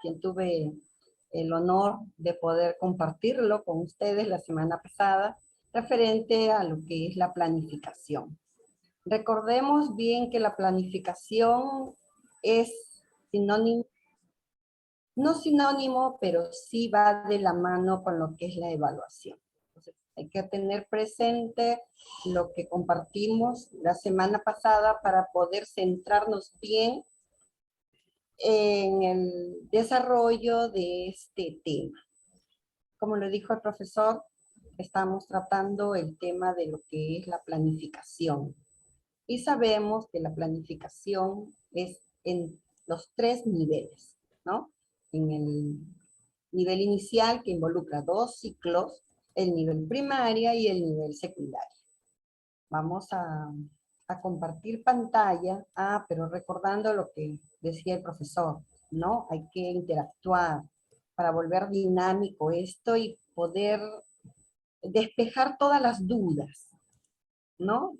quien tuve el honor de poder compartirlo con ustedes la semana pasada, referente a lo que es la planificación. Recordemos bien que la planificación es sinónimo, no sinónimo, pero sí va de la mano con lo que es la evaluación. Entonces, hay que tener presente lo que compartimos la semana pasada para poder centrarnos bien en el desarrollo de este tema. Como lo dijo el profesor, estamos tratando el tema de lo que es la planificación. Y sabemos que la planificación es en los 3 niveles, ¿no? En el nivel inicial, que involucra 2 ciclos, el nivel primaria y el nivel secundario. Vamos a compartir pantalla, pero recordando lo que decía el profesor, ¿no? Hay que interactuar para volver dinámico esto y poder despejar todas las dudas, ¿no?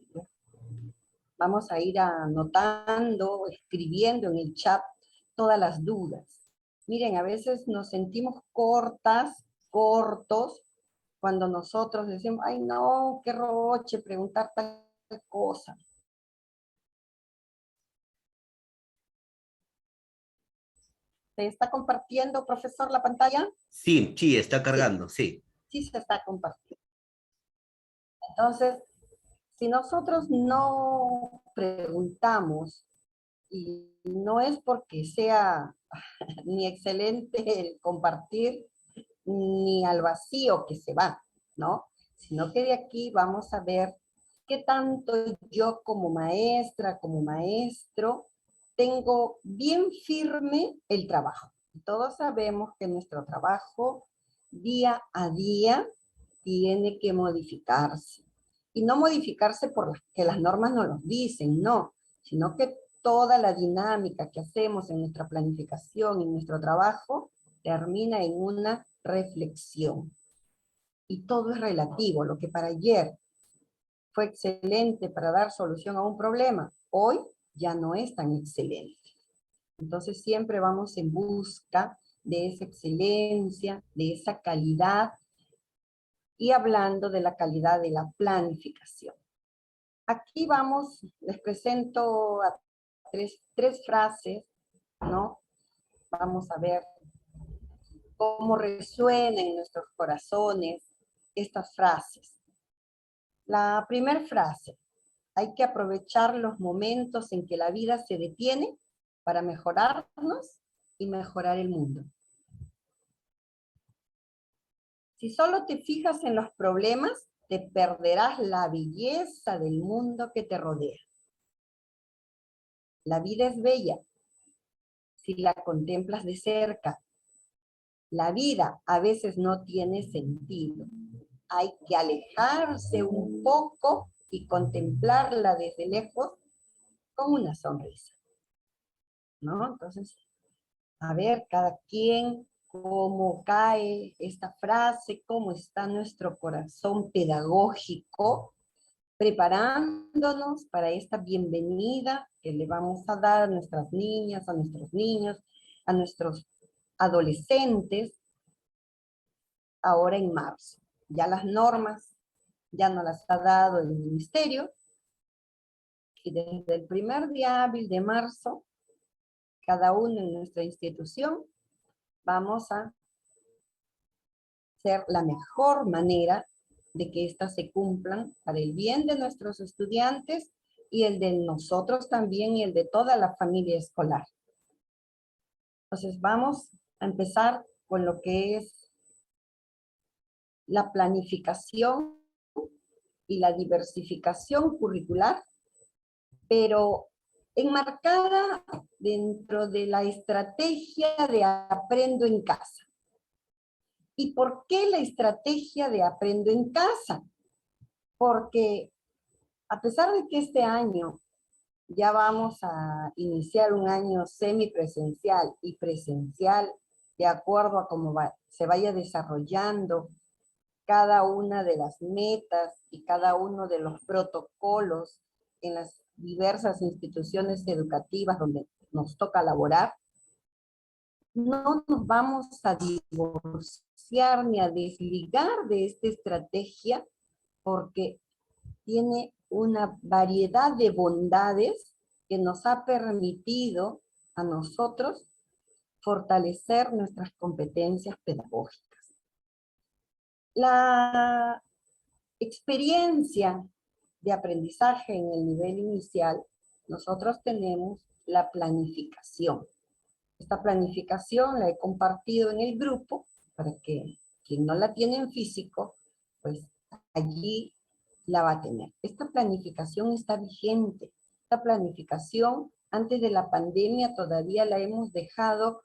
Vamos a ir anotando, escribiendo en el chat todas las dudas. Miren, a veces nos sentimos cortos, cuando nosotros decimos, ay no, qué roche preguntar tal cosa. ¿Se está compartiendo, profesor, la pantalla? Sí, sí, está Sí, cargando, sí. sí se está compartiendo. Entonces, si nosotros no preguntamos, y no es porque sea ni excelente el compartir, ni al vacío que se va, ¿no? Sino que de aquí vamos a ver qué tanto yo como maestra, como maestro, tengo bien firme el trabajo. Todos sabemos que nuestro trabajo día a día tiene que modificarse. Y no modificarse porque las normas nos lo dicen, no, sino que toda la dinámica que hacemos en nuestra planificación y nuestro trabajo termina en una reflexión. Y todo es relativo. Lo que para ayer fue excelente para dar solución a un problema, hoy ya no es tan excelente. Entonces siempre vamos en busca de esa excelencia, de esa calidad, y hablando de la calidad de la planificación. Aquí vamos, les presento a tres frases, ¿no? Vamos a ver cómo resuenan en nuestros corazones estas frases. La primera frase: hay que aprovechar los momentos en que la vida se detiene para mejorarnos y mejorar el mundo. Si solo te fijas en los problemas, te perderás la belleza del mundo que te rodea. La vida es bella si la contemplas de cerca. La vida a veces no tiene sentido. Hay que alejarse un poco y contemplarla desde lejos con una sonrisa, ¿no? Entonces, a ver, cada quien, cómo cae esta frase, cómo está nuestro corazón pedagógico, preparándonos para esta bienvenida que le vamos a dar a nuestras niñas, a nuestros niños, a nuestros adolescentes, ahora en marzo. Ya las normas ya nos las ha dado el ministerio, y desde el primer día hábil de marzo, cada uno en nuestra institución vamos a hacer la mejor manera de que éstas se cumplan para el bien de nuestros estudiantes y el de nosotros también y el de toda la familia escolar. Entonces vamos a empezar con lo que es la planificación y la diversificación curricular, pero enmarcada dentro de la estrategia de aprendo en casa. ¿Y por qué la estrategia de aprendo en casa? Porque a pesar de que este año ya vamos a iniciar un año semipresencial y presencial, de acuerdo a cómo se vaya desarrollando cada una de las metas y cada uno de los protocolos en las diversas instituciones educativas donde nos toca laborar, no nos vamos a divorciar ni a desligar de esta estrategia porque tiene una variedad de bondades que nos ha permitido a nosotros fortalecer nuestras competencias pedagógicas. La experiencia de aprendizaje en el nivel inicial, nosotros tenemos la planificación. Esta planificación la he compartido en el grupo para que quien no la tiene en físico, pues allí la va a tener. Esta planificación está vigente. Esta planificación antes de la pandemia todavía la hemos dejado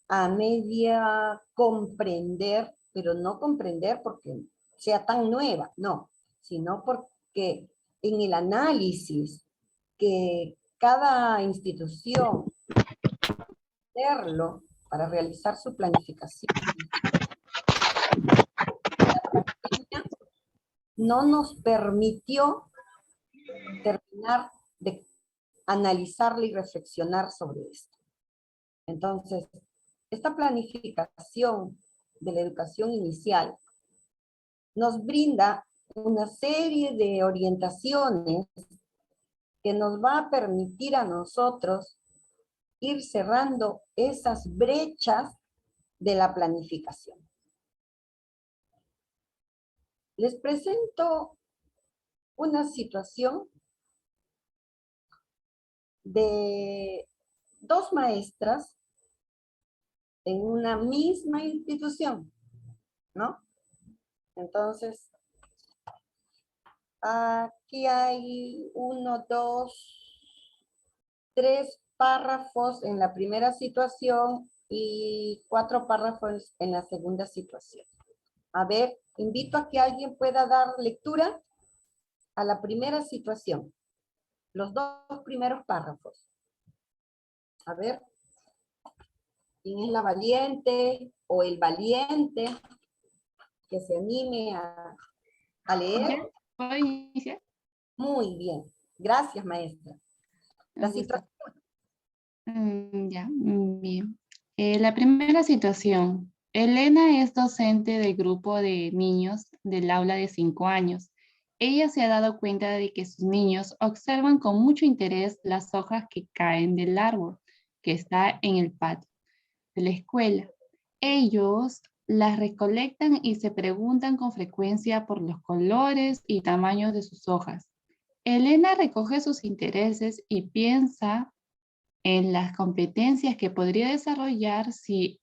a media comprender, pero no comprender porque sea tan nueva, no, sino porque en el análisis que cada institución hacerlo para realizar su planificación no nos permitió terminar de analizarla y reflexionar sobre esto. Entonces, esta planificación de la educación inicial nos brinda una serie de orientaciones que nos va a permitir a nosotros ir cerrando esas brechas de la planificación. Les presento una situación de dos maestras en una misma institución, ¿no? Entonces, aquí hay 1, 2, 3 párrafos en la primera situación y 4 párrafos en la segunda situación. A ver, invito a que alguien pueda dar lectura a la primera situación, los dos primeros párrafos. A ver, ¿quién es la valiente o el valiente que se anime a leer? ¿Puedo iniciar? Muy bien. Gracias, maestra. La situación. Ya, bien. La primera situación. Elena es docente del grupo de niños del aula de 5 años. Ella se ha dado cuenta de que sus niños observan con mucho interés las hojas que caen del árbol que está en el patio de la escuela. Ellos las recolectan y se preguntan con frecuencia por los colores y tamaños de sus hojas. Elena recoge sus intereses y piensa en las competencias que podría desarrollar si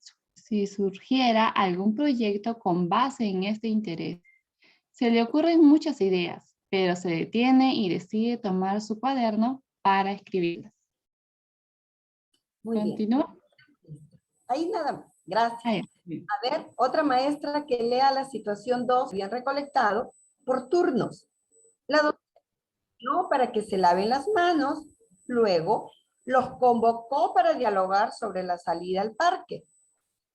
surgiera algún proyecto con base en este interés. Se le ocurren muchas ideas, pero se detiene y decide tomar su cuaderno para escribirlas. Muy bien. ¿Continúa? Ahí nada más. Gracias. Ah, ya. A ver, otra maestra que lea la situación 2, bien recolectado, por turnos. La doctora no para que se laven las manos, luego los convocó para dialogar sobre la salida al parque.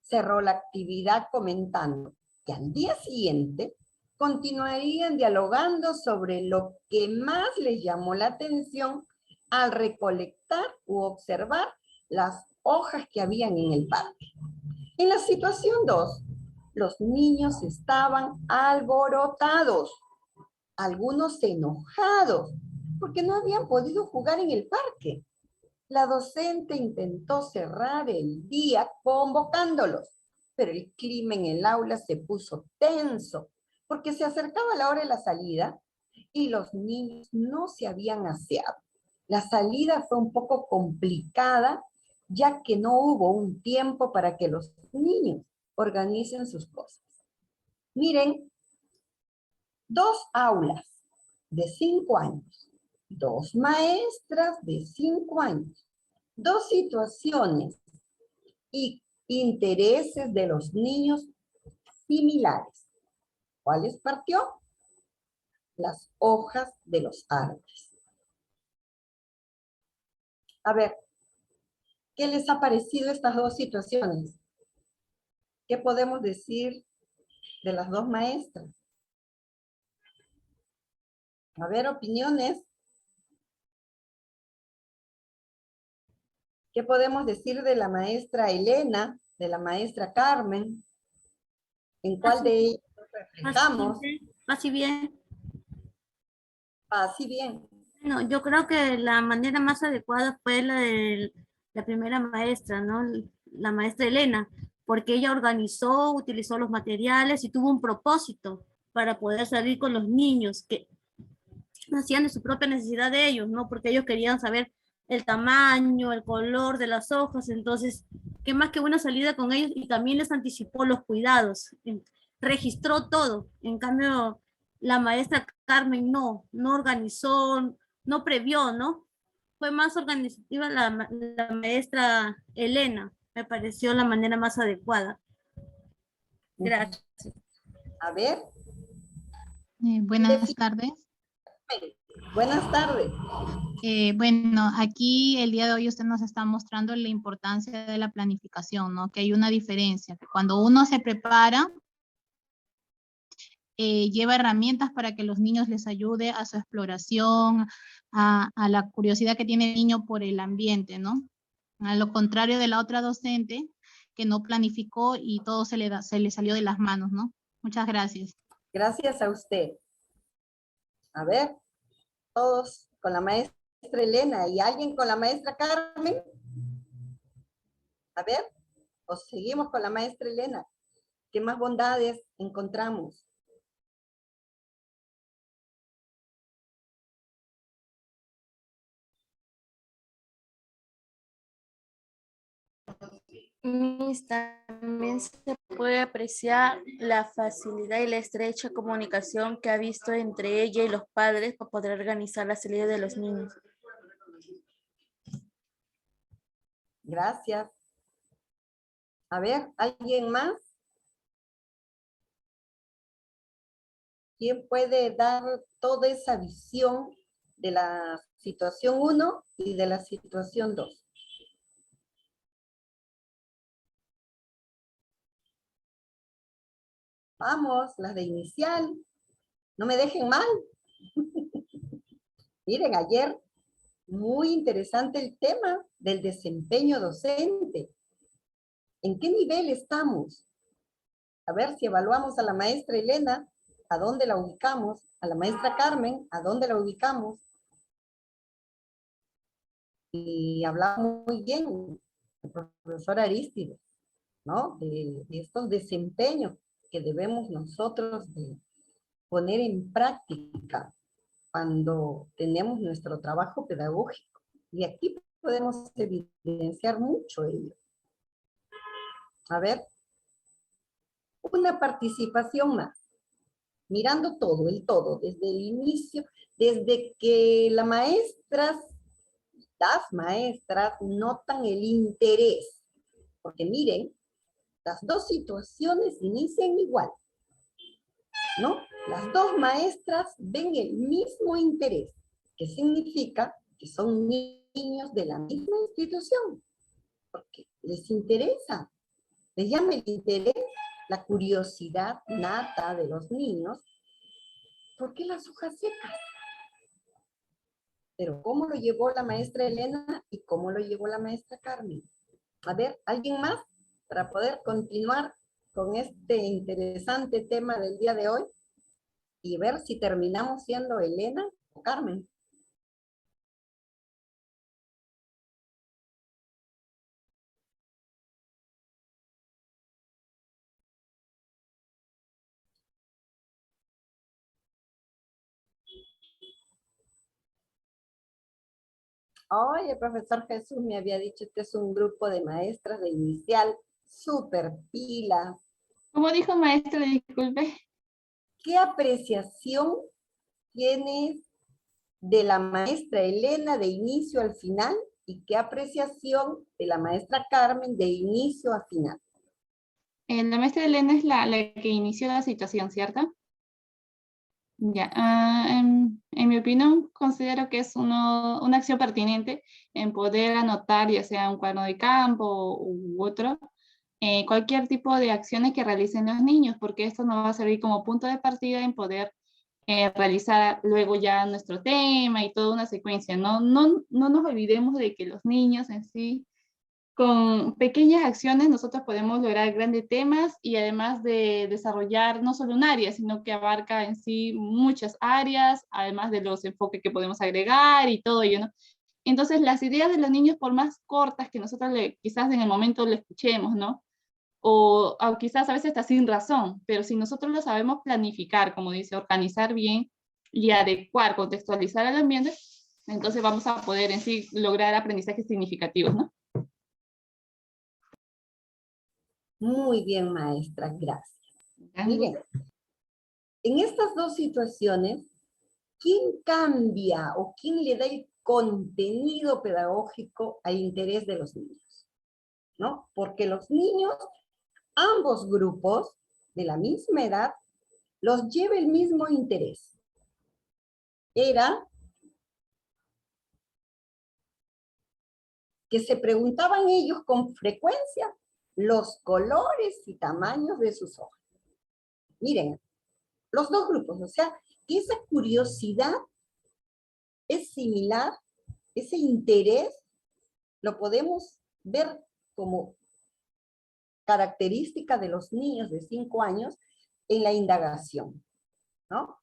Cerró la actividad comentando que al día siguiente continuarían dialogando sobre lo que más les llamó la atención al recolectar u observar las hojas que habían en el parque. En la situación 2, los niños estaban alborotados, algunos enojados, porque no habían podido jugar en el parque. La docente intentó cerrar el día convocándolos, pero el clima en el aula se puso tenso, porque se acercaba la hora de la salida y los niños no se habían aseado. La salida fue un poco complicada, ya que no hubo un tiempo para que los niños organicen sus cosas. Miren, dos aulas de 5 años, dos maestras de 5 años, dos situaciones y intereses de los niños similares. ¿Cuáles partió? Las hojas de los árboles. A ver, ¿qué les ha parecido estas dos situaciones? ¿Qué podemos decir de las dos maestras? A ver, opiniones. ¿Qué podemos decir de la maestra Elena de la maestra Carmen. ¿En cuál de ellos nos reflejamos? Así bien. Así bien. No, yo creo que la manera más adecuada fue la de la primera maestra, ¿no? La maestra Elena, porque ella organizó, utilizó los materiales y tuvo un propósito para poder salir con los niños que hacían de su propia necesidad de ellos, ¿no? Porque ellos querían saber el tamaño, el color de las hojas, entonces, qué más que una salida con ellos y también les anticipó los cuidados, registró todo. En cambio, la maestra Carmen no organizó, no previó, ¿no? Fue más organizativa la maestra Elena, me pareció la manera más adecuada. Gracias. A ver. Buenas tardes. Buenas tardes. Bueno, aquí el día de hoy usted nos está mostrando la importancia de la planificación, ¿no? Que hay una diferencia, que cuando uno se prepara, lleva herramientas para que los niños les ayude a su exploración, a la curiosidad que tiene el niño por el ambiente, ¿no? A lo contrario de la otra docente que no planificó y todo se le salió de las manos, ¿no? Muchas gracias. Gracias a usted. A ver, todos con la maestra Elena y alguien con la maestra Carmen. A ver, o seguimos con la maestra Elena. ¿Qué más bondades encontramos? También se puede apreciar la facilidad y la estrecha comunicación que ha visto entre ella y los padres para poder organizar la salida de los niños. Gracias. A ver, ¿alguien más? ¿Quién puede dar toda esa visión de la situación 1 y de la situación 2? Vamos, las de inicial. No me dejen mal. Miren, ayer, muy interesante el tema del desempeño docente. ¿En qué nivel estamos? A ver si evaluamos a la maestra Elena, ¿a dónde la ubicamos? A la maestra Carmen, ¿a dónde la ubicamos? Y hablamos muy bien el profesor Aristides, ¿no? De estos desempeños que debemos nosotros de poner en práctica cuando tenemos nuestro trabajo pedagógico. Y aquí podemos evidenciar mucho ello. A ver, una participación más. Mirando todo, el todo, desde el inicio, desde que las maestras notan el interés. Porque miren, las dos situaciones inician igual, ¿no? Las dos maestras ven el mismo interés, que significa que son niños de la misma institución, porque les interesa, les llama el interés, la curiosidad nata de los niños. ¿Por qué las hojas secas? Pero ¿cómo lo llevó la maestra Elena y cómo lo llevó la maestra Carmen? A ver, ¿alguien más? Para poder continuar con este interesante tema del día de hoy y ver si terminamos siendo Elena o Carmen. Oye, el profesor Jesús me había dicho que es un grupo de maestras de inicial, súper pilas. ¿Cómo dijo maestra? Disculpe. ¿Qué apreciación tienes de la maestra Elena de inicio al final? ¿Y qué apreciación de la maestra Carmen de inicio a final? La maestra Elena es la que inició la situación, ¿cierto? Ya, en mi opinión, considero que es una acción pertinente en poder anotar, ya sea un cuaderno de campo u otro, cualquier tipo de acciones que realicen los niños, porque esto nos va a servir como punto de partida en poder realizar luego ya nuestro tema y toda una secuencia. No nos olvidemos de que los niños en sí con pequeñas acciones nosotros podemos lograr grandes temas y además de desarrollar no solo un área, sino que abarca en sí muchas áreas, además de los enfoques que podemos agregar y todo ello, ¿no? Entonces, las ideas de los niños, por más cortas que nosotros quizás en el momento le escuchemos, ¿no? O quizás a veces está sin razón, pero si nosotros lo sabemos planificar, como dice, organizar bien y adecuar, contextualizar el ambiente, entonces vamos a poder en sí lograr aprendizajes significativos, ¿no? Muy bien, maestra, gracias. ¿Ya? Miren, en estas dos situaciones, ¿quién cambia o quién le da el contenido pedagógico al interés de los niños? ¿No? Porque los niños, ambos grupos de la misma edad, los lleva el mismo interés. Era que se preguntaban ellos con frecuencia los colores y tamaños de sus hojas. Miren, los dos grupos, o sea, esa curiosidad es similar, ese interés lo podemos ver como característica de los niños de 5 años en la indagación, ¿no?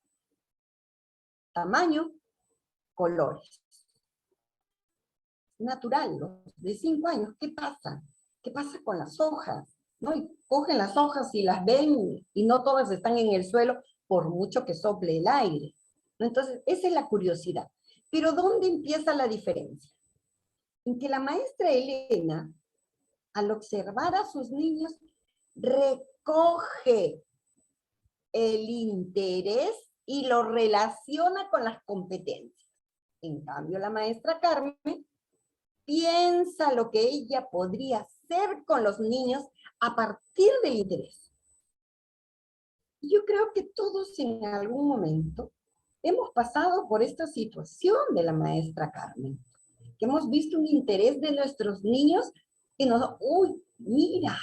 Tamaño, colores. Natural, los de 5 años, ¿qué pasa? ¿Qué pasa con las hojas? ¿No? Y cogen las hojas y las ven y no todas están en el suelo por mucho que sople el aire. Entonces, esa es la curiosidad. Pero ¿dónde empieza la diferencia? En que la maestra Elena, al observar a sus niños, recoge el interés y lo relaciona con las competencias. En cambio, la maestra Carmen piensa lo que ella podría hacer con los niños a partir del interés. Yo creo que todos en algún momento hemos pasado por esta situación de la maestra Carmen, que hemos visto un interés de nuestros niños que nos, uy, mira,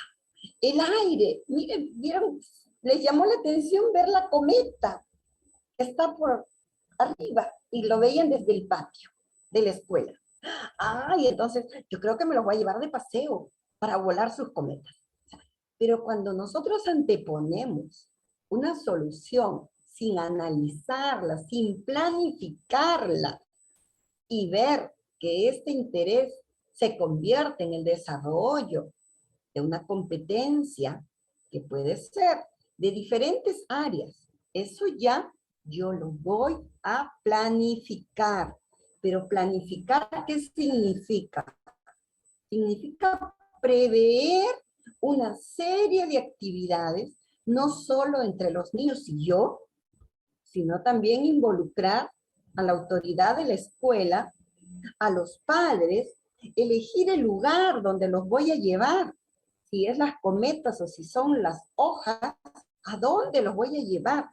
el aire, miren, vieron, les llamó la atención ver la cometa que está por arriba y lo veían desde el patio de la escuela. Ay, entonces yo creo que me los voy a llevar de paseo para volar sus cometas. Pero cuando nosotros anteponemos una solución sin analizarla, sin planificarla y ver que este interés se convierte en el desarrollo de una competencia que puede ser de diferentes áreas, eso ya yo lo voy a planificar. Pero planificar, ¿qué significa? Significa prever una serie de actividades, no solo entre los niños y yo, sino también involucrar a la autoridad de la escuela, a los padres, elegir el lugar donde los voy a llevar, si es las cometas o si son las hojas, ¿a dónde los voy a llevar?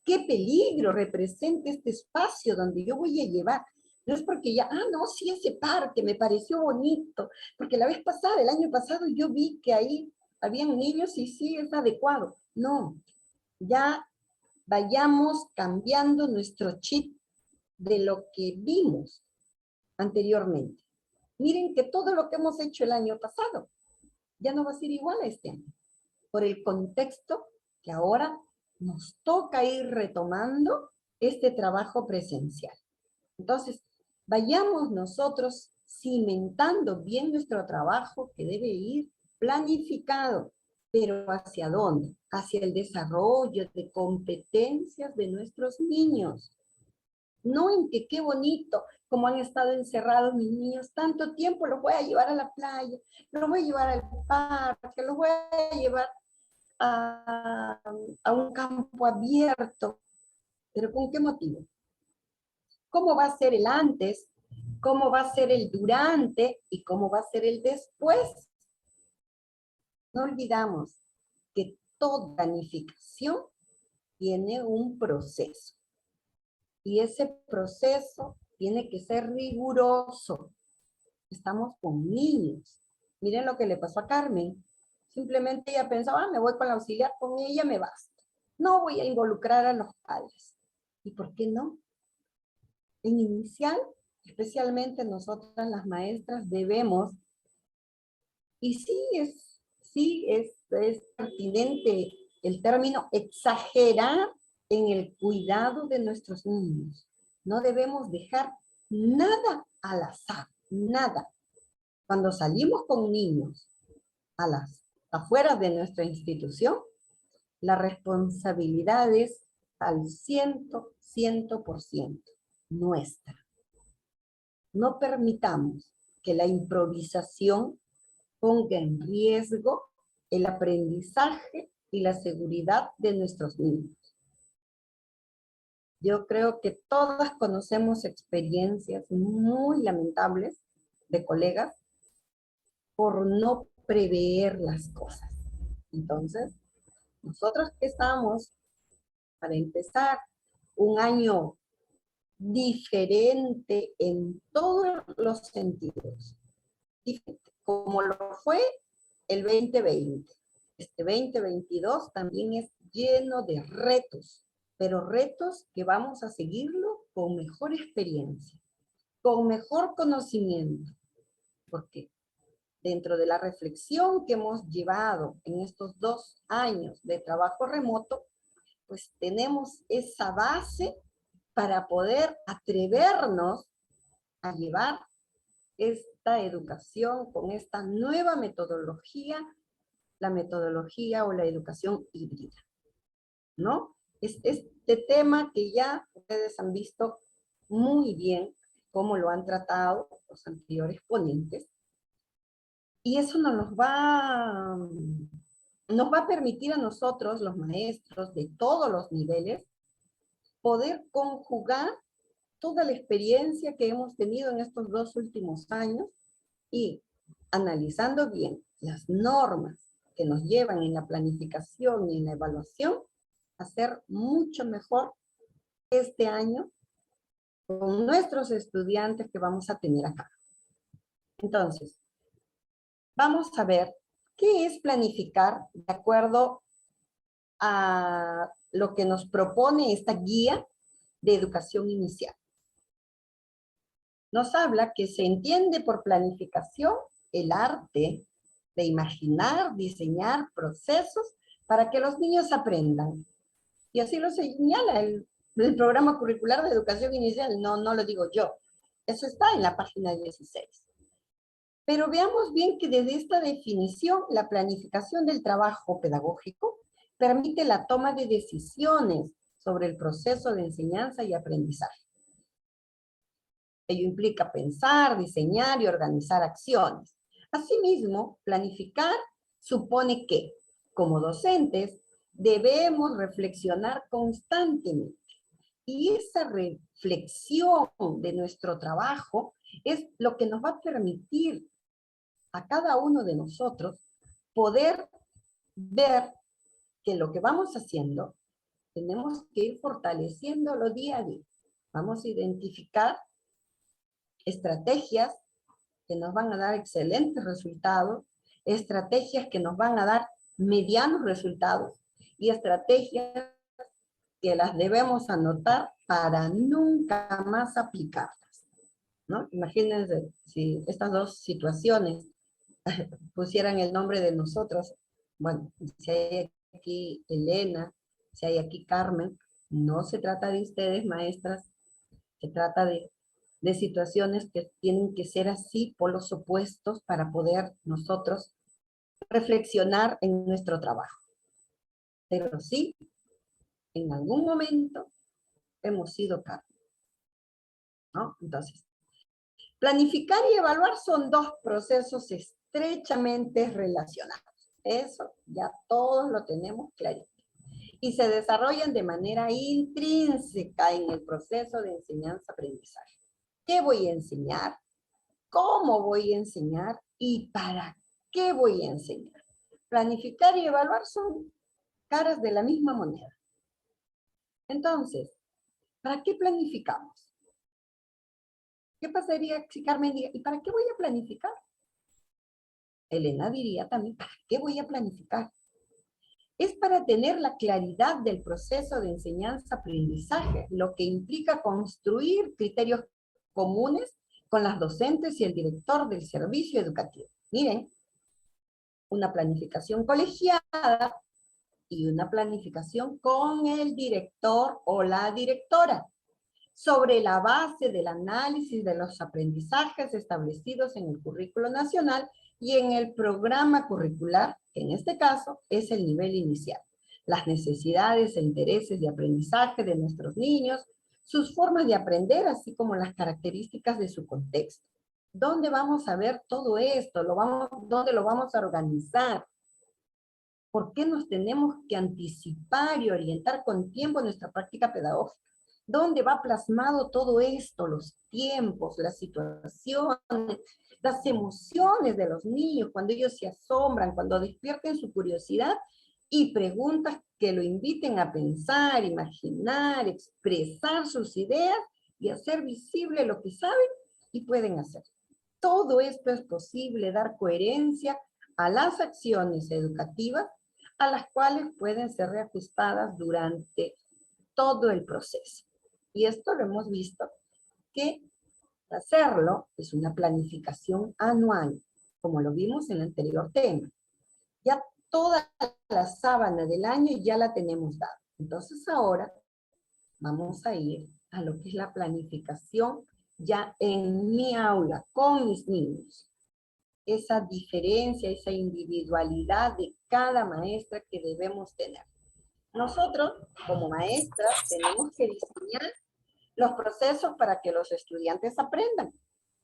¿Qué peligro representa este espacio donde yo voy a llevar? No es porque ya, no, sí, ese parque me pareció bonito, porque la vez pasada, el año pasado, yo vi que ahí habían niños y sí, es adecuado. No, ya vayamos cambiando nuestro chip de lo que vimos anteriormente. Miren que todo lo que hemos hecho el año pasado ya no va a ser igual a este año, por el contexto que ahora nos toca ir retomando este trabajo presencial. Entonces, vayamos nosotros cimentando bien nuestro trabajo que debe ir planificado, pero ¿hacia dónde? Hacia el desarrollo de competencias de nuestros niños. No en que qué bonito, como han estado encerrados mis niños tanto tiempo, los voy a llevar a la playa, los voy a llevar al parque, los voy a llevar a un campo abierto. ¿Pero con qué motivo? ¿Cómo va a ser el antes? ¿Cómo va a ser el durante? ¿Y cómo va a ser el después? No olvidamos que toda planificación tiene un proceso. Y ese proceso tiene que ser riguroso. Estamos con niños. Miren lo que le pasó a Carmen. Simplemente ella pensaba, me voy con la auxiliar, con ella me basta. No voy a involucrar a los padres. ¿Y por qué no? En inicial, especialmente nosotras las maestras debemos Y sí es pertinente el término exagerar en el cuidado de nuestros niños. No debemos dejar nada al azar, nada. Cuando salimos con niños afuera de nuestra institución, la responsabilidad es al 100% nuestra. No permitamos que la improvisación ponga en riesgo el aprendizaje y la seguridad de nuestros niños. Yo creo que todas conocemos experiencias muy lamentables de colegas por no prever las cosas. Entonces, nosotros que estamos, para empezar, un año diferente en todos los sentidos, como lo fue el 2020. Este 2022 también es lleno de retos, pero retos que vamos a seguirlo con mejor experiencia, con mejor conocimiento, porque dentro de la reflexión que hemos llevado en estos 2 años de trabajo remoto, pues tenemos esa base para poder atrevernos a llevar esta educación con esta nueva metodología, la metodología o la educación híbrida, ¿no? Es este tema que ya ustedes han visto muy bien cómo lo han tratado los anteriores ponentes, y eso nos va a permitir a nosotros, los maestros de todos los niveles, poder conjugar toda la experiencia que hemos tenido en estos 2 últimos años y analizando bien las normas que nos llevan en la planificación y en la evaluación, hacer mucho mejor este año con nuestros estudiantes que vamos a tener acá. Entonces, vamos a ver qué es planificar de acuerdo a lo que nos propone esta guía de educación inicial. Nos habla que se entiende por planificación el arte de imaginar, diseñar procesos para que los niños aprendan. Y así lo señala el programa curricular de educación inicial, no lo digo yo. Eso está en la página 16. Pero veamos bien que desde esta definición, la planificación del trabajo pedagógico permite la toma de decisiones sobre el proceso de enseñanza y aprendizaje. Ello implica pensar, diseñar y organizar acciones. Asimismo, planificar supone que, como docentes, debemos reflexionar constantemente. Y esa reflexión de nuestro trabajo es lo que nos va a permitir a cada uno de nosotros poder ver que lo que vamos haciendo, tenemos que ir fortaleciéndolo día a día. Vamos a identificar estrategias que nos van a dar excelentes resultados, estrategias que nos van a dar medianos resultados y estrategias que las debemos anotar para nunca más aplicarlas, ¿no? Imagínense si estas 2 situaciones pusieran el nombre de nosotros. Bueno, si hay aquí Elena, si hay aquí Carmen, no se trata de ustedes, maestras, se trata de situaciones que tienen que ser así, polos opuestos, para poder nosotros reflexionar en nuestro trabajo. Pero sí, en algún momento hemos sido Carmen, ¿no? Entonces, planificar y evaluar son 2 procesos estrechamente relacionados. Eso ya todos lo tenemos clarito. Y se desarrollan de manera intrínseca en el proceso de enseñanza-aprendizaje. ¿Qué voy a enseñar? ¿Cómo voy a enseñar? ¿Y para qué voy a enseñar? Planificar y evaluar son caras de la misma moneda. Entonces, ¿para qué planificamos? ¿Qué pasaría si Carmen diga, ¿y para qué voy a planificar? Elena diría también, ¿para qué voy a planificar? Es para tener la claridad del proceso de enseñanza-aprendizaje, lo que implica construir criterios comunes con las docentes y el director del servicio educativo. Miren, una planificación colegiada y una planificación con el director o la directora, sobre la base del análisis de los aprendizajes establecidos en el currículo nacional y en el programa curricular, que en este caso es el nivel inicial. Las necesidades e intereses de aprendizaje de nuestros niños, sus formas de aprender, así como las características de su contexto. ¿Dónde vamos a ver todo esto? ¿Dónde lo vamos a organizar? ¿Por qué nos tenemos que anticipar y orientar con tiempo nuestra práctica pedagógica? ¿Dónde va plasmado todo esto? Los tiempos, las situaciones, las emociones de los niños, cuando ellos se asombran, cuando despierten su curiosidad y preguntas que lo inviten a pensar, imaginar, expresar sus ideas y hacer visible lo que saben y pueden hacer. Todo esto es posible, dar coherencia a las acciones educativas a las cuales pueden ser reajustadas durante todo el proceso. Y esto lo hemos visto, que hacerlo es una planificación anual, como lo vimos en el anterior tema. Ya toda la sábana del año ya la tenemos dada. Entonces ahora vamos a ir a lo que es la planificación ya en mi aula, con mis niños. Esa diferencia, esa individualidad de cada maestra que debemos tener. Nosotros, como maestras, tenemos que diseñar los procesos para que los estudiantes aprendan.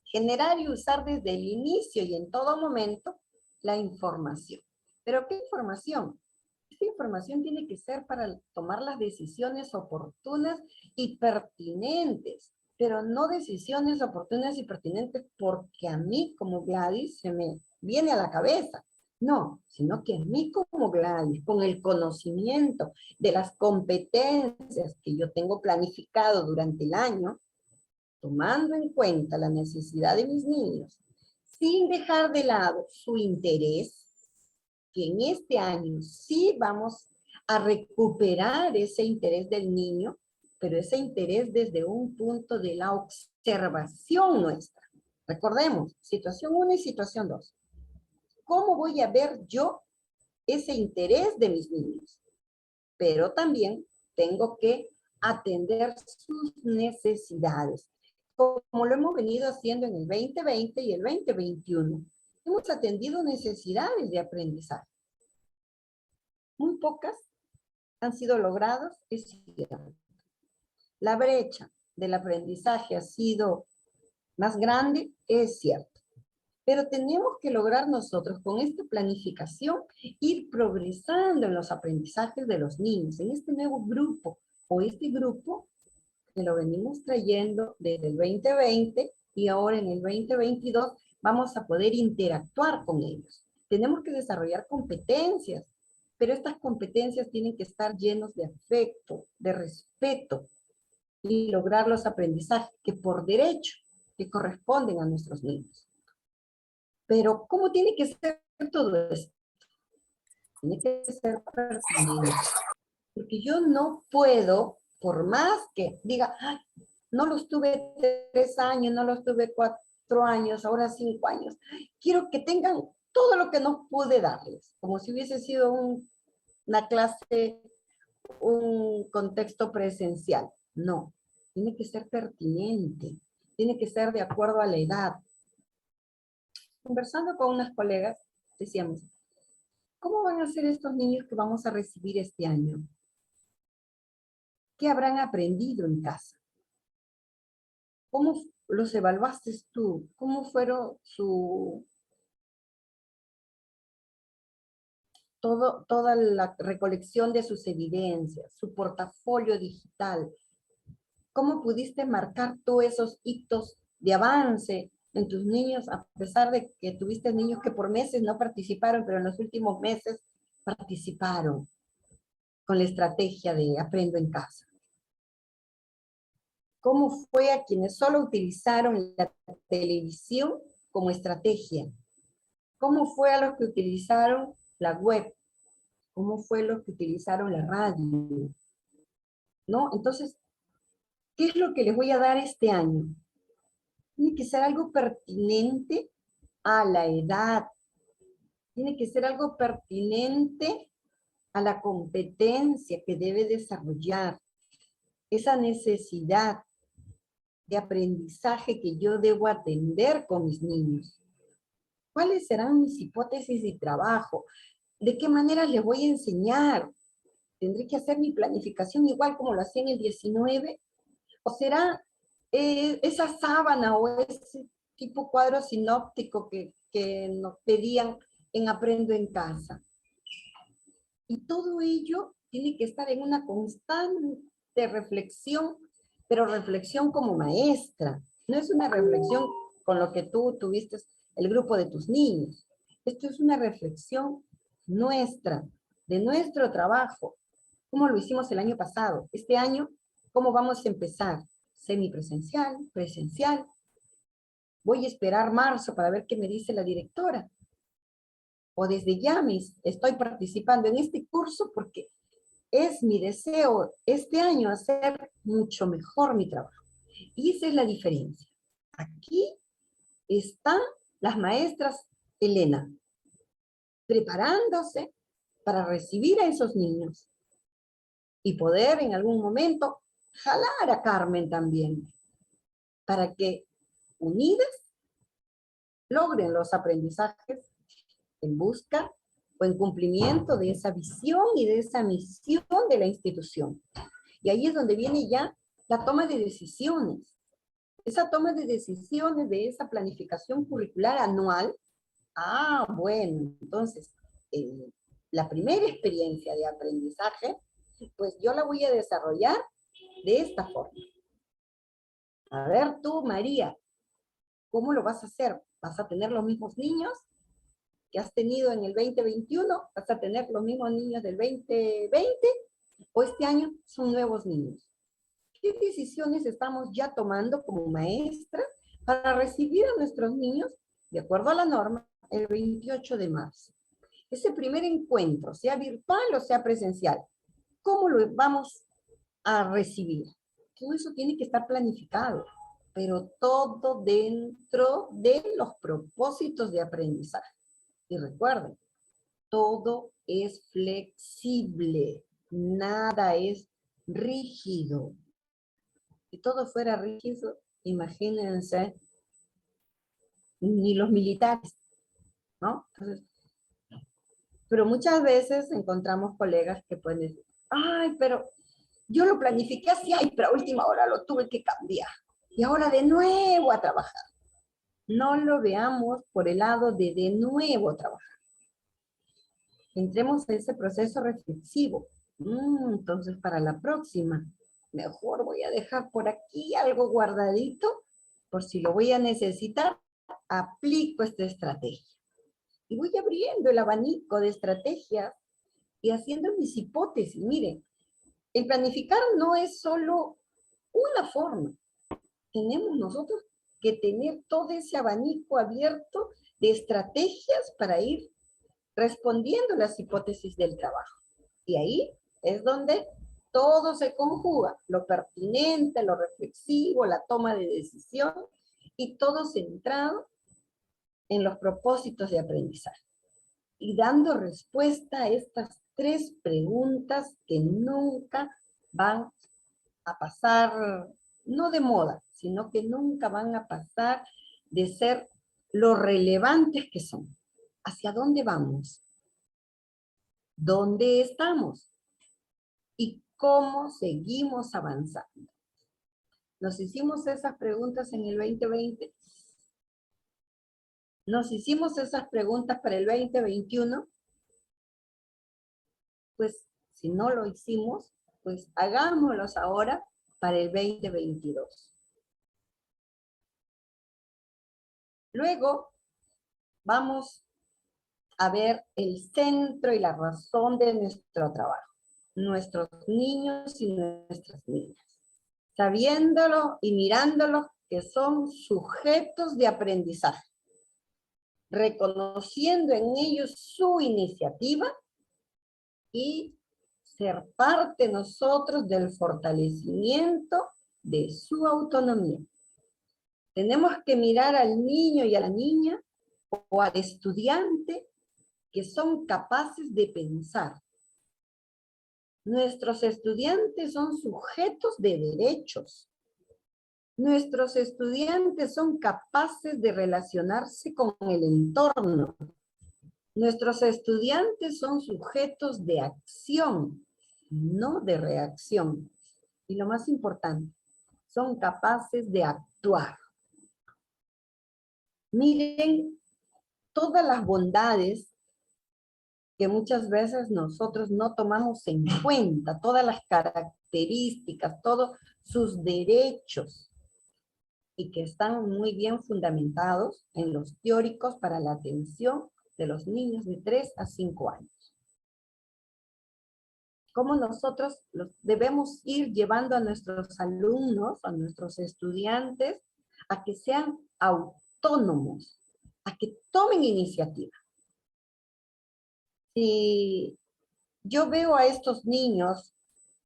Generar y usar desde el inicio y en todo momento la información. ¿Pero qué información? Esta información tiene que ser para tomar las decisiones oportunas y pertinentes, pero no decisiones oportunas y pertinentes porque a mí como Gladys se me viene a la cabeza. No, sino que a mí como Gladys, con el conocimiento de las competencias que yo tengo planificado durante el año, tomando en cuenta la necesidad de mis niños, sin dejar de lado su interés, que en este año sí vamos a recuperar ese interés del niño, pero ese interés desde un punto de la observación nuestra. Recordemos, situación 1 y situación 2. ¿Cómo voy a ver yo ese interés de mis niños? Pero también tengo que atender sus necesidades, como lo hemos venido haciendo en el 2020 y el 2021. Hemos atendido necesidades de aprendizaje. Muy pocas han sido logradas, es cierto. La brecha del aprendizaje ha sido más grande, es cierto. Pero tenemos que lograr nosotros con esta planificación ir progresando en los aprendizajes de los niños, en este nuevo grupo o este grupo que lo venimos trayendo desde el 2020 y ahora en el 2022 vamos a poder interactuar con ellos. Tenemos que desarrollar competencias, pero estas competencias tienen que estar llenos de afecto, de respeto y lograr los aprendizajes que por derecho que corresponden a nuestros niños. Pero, ¿cómo tiene que ser todo esto? Tiene que ser pertinente. Porque yo no puedo, por más que diga, ay, no los tuve 3 años, no los tuve 4 años, ahora 5 años. Quiero que tengan todo lo que no pude darles, como si hubiese sido una clase, un contexto presencial. No, tiene que ser pertinente, tiene que ser de acuerdo a la edad. Conversando con unas colegas, decíamos, ¿cómo van a ser estos niños que vamos a recibir este año? ¿Qué habrán aprendido en casa? ¿Cómo los evaluaste tú? ¿Cómo fueron toda la recolección de sus evidencias, su portafolio digital? ¿Cómo pudiste marcar tú esos hitos de avance en tus niños, a pesar de que tuviste niños que por meses no participaron, pero en los últimos meses participaron con la estrategia de Aprendo en Casa? ¿Cómo fue a quienes solo utilizaron la televisión como estrategia? ¿Cómo fue a los que utilizaron la web? ¿Cómo fue a los que utilizaron la radio? ¿No? Entonces, ¿qué es lo que les voy a dar este año? Tiene que ser algo pertinente a la edad, Tiene que ser algo pertinente a la competencia que debe desarrollar, esa necesidad de aprendizaje que yo debo atender con mis niños. ¿Cuáles serán mis hipótesis de trabajo? ¿De qué manera les voy a enseñar? ¿Tendré que hacer mi planificación igual como lo hacía en el 19? ¿O será esa sábana o ese tipo cuadro sinóptico que nos pedían en Aprendo en Casa? Y todo ello tiene que estar en una constante reflexión, pero reflexión como maestra. No es una reflexión con lo que tú tuviste el grupo de tus niños. Esto es una reflexión nuestra, de nuestro trabajo. ¿Cómo lo hicimos el año pasado? Este año, ¿cómo vamos a empezar? Semipresencial, presencial. Voy a esperar marzo para ver qué me dice la directora. O desde ya estoy participando en este curso porque es mi deseo este año hacer mucho mejor mi trabajo. Y esa es la diferencia. Aquí están las maestras Elena, preparándose para recibir a esos niños y poder en algún momento jalar a Carmen también, para que unidas logren los aprendizajes en busca o en cumplimiento de esa visión y de esa misión de la institución. Y ahí es donde viene ya la toma de decisiones. Esa toma de decisiones de esa planificación curricular anual. Ah, bueno, entonces, la primera experiencia de aprendizaje, pues yo la voy a desarrollar de esta forma. A ver tú, María, ¿cómo lo vas a hacer? ¿Vas a tener los mismos niños que has tenido en el 2021? ¿Vas a tener los mismos niños del 2020? ¿O este año son nuevos niños? ¿Qué decisiones estamos ya tomando como maestras para recibir a nuestros niños, de acuerdo a la norma, el 28 de marzo? Ese primer encuentro, sea virtual o sea presencial, ¿cómo lo vamos a recibir? Todo eso tiene que estar planificado, pero todo dentro de los propósitos de aprendizaje. Y recuerden, todo es flexible, nada es rígido. Si todo fuera rígido, imagínense, ni los militares, ¿no? Entonces, pero muchas veces encontramos colegas que pueden decir, ay, pero yo lo planifiqué así, ay, pero a última hora lo tuve que cambiar. Y ahora de nuevo a trabajar. No lo veamos por el lado de nuevo trabajar. Entremos en ese proceso reflexivo. Entonces, para la próxima, mejor voy a dejar por aquí algo guardadito, por si lo voy a necesitar, aplico esta estrategia. Y voy abriendo el abanico de estrategias y haciendo mis hipótesis. Miren, el planificar no es solo una forma. Tenemos nosotros que tener todo ese abanico abierto de estrategias para ir respondiendo las hipótesis del trabajo. Y ahí es donde todo se conjuga, lo pertinente, lo reflexivo, la toma de decisión, y todo centrado en los propósitos de aprendizaje. Y dando respuesta a estas 3 preguntas que nunca van a pasar, no de moda, sino que nunca van a pasar de ser lo relevantes que son. ¿Hacia dónde vamos? ¿Dónde estamos? ¿Y cómo seguimos avanzando? Nos hicimos esas preguntas en el 2020. Nos hicimos esas preguntas para el 2021. Pues si no lo hicimos, pues hagámoslos ahora para el 2022. Luego vamos a ver el centro y la razón de nuestro trabajo. Nuestros niños y nuestras niñas. Sabiéndolo y mirándolos que son sujetos de aprendizaje. Reconociendo en ellos su iniciativa y ser parte nosotros del fortalecimiento de su autonomía. Tenemos que mirar al niño y a la niña o al estudiante que son capaces de pensar. Nuestros estudiantes son sujetos de derechos. Nuestros estudiantes son capaces de relacionarse con el entorno. Nuestros estudiantes son sujetos de acción, no de reacción. Y lo más importante, son capaces de actuar. Miren todas las bondades que muchas veces nosotros no tomamos en cuenta, todas las características, todos sus derechos, y que están muy bien fundamentados en los teóricos para la atención de los niños de 3 a 5 años. Cómo nosotros los debemos ir llevando a nuestros alumnos, a nuestros estudiantes, a que sean autónomos, a que tomen iniciativa. Si yo veo a estos niños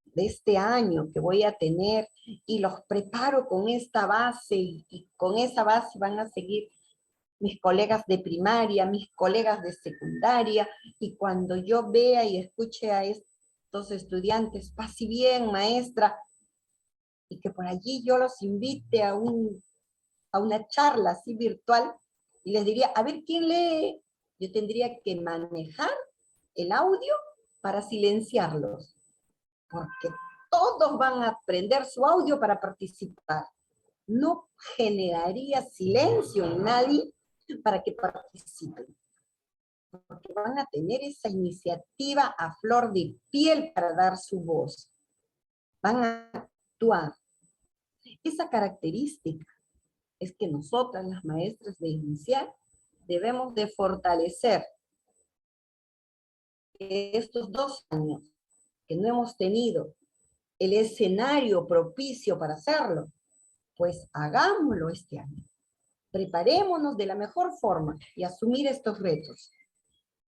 de este año que voy a tener y los preparo con esta base y con esa base van a seguir mis colegas de primaria, mis colegas de secundaria, y cuando yo vea y escuche a estos estudiantes, pase bien, maestra, y que por allí yo los invite a una charla así virtual, y les diría, a ver, ¿quién lee? Yo tendría que manejar el audio para silenciarlos, porque todos van a prender su audio para participar. No generaría silencio en nadie para que participen, porque van a tener esa iniciativa a flor de piel para dar su voz. Van a actuar. Esa característica es que nosotras, las maestras de inicial, debemos de fortalecer estos 2 años que no hemos tenido el escenario propicio para hacerlo, pues hagámoslo este año. Preparémonos de la mejor forma y asumir estos retos.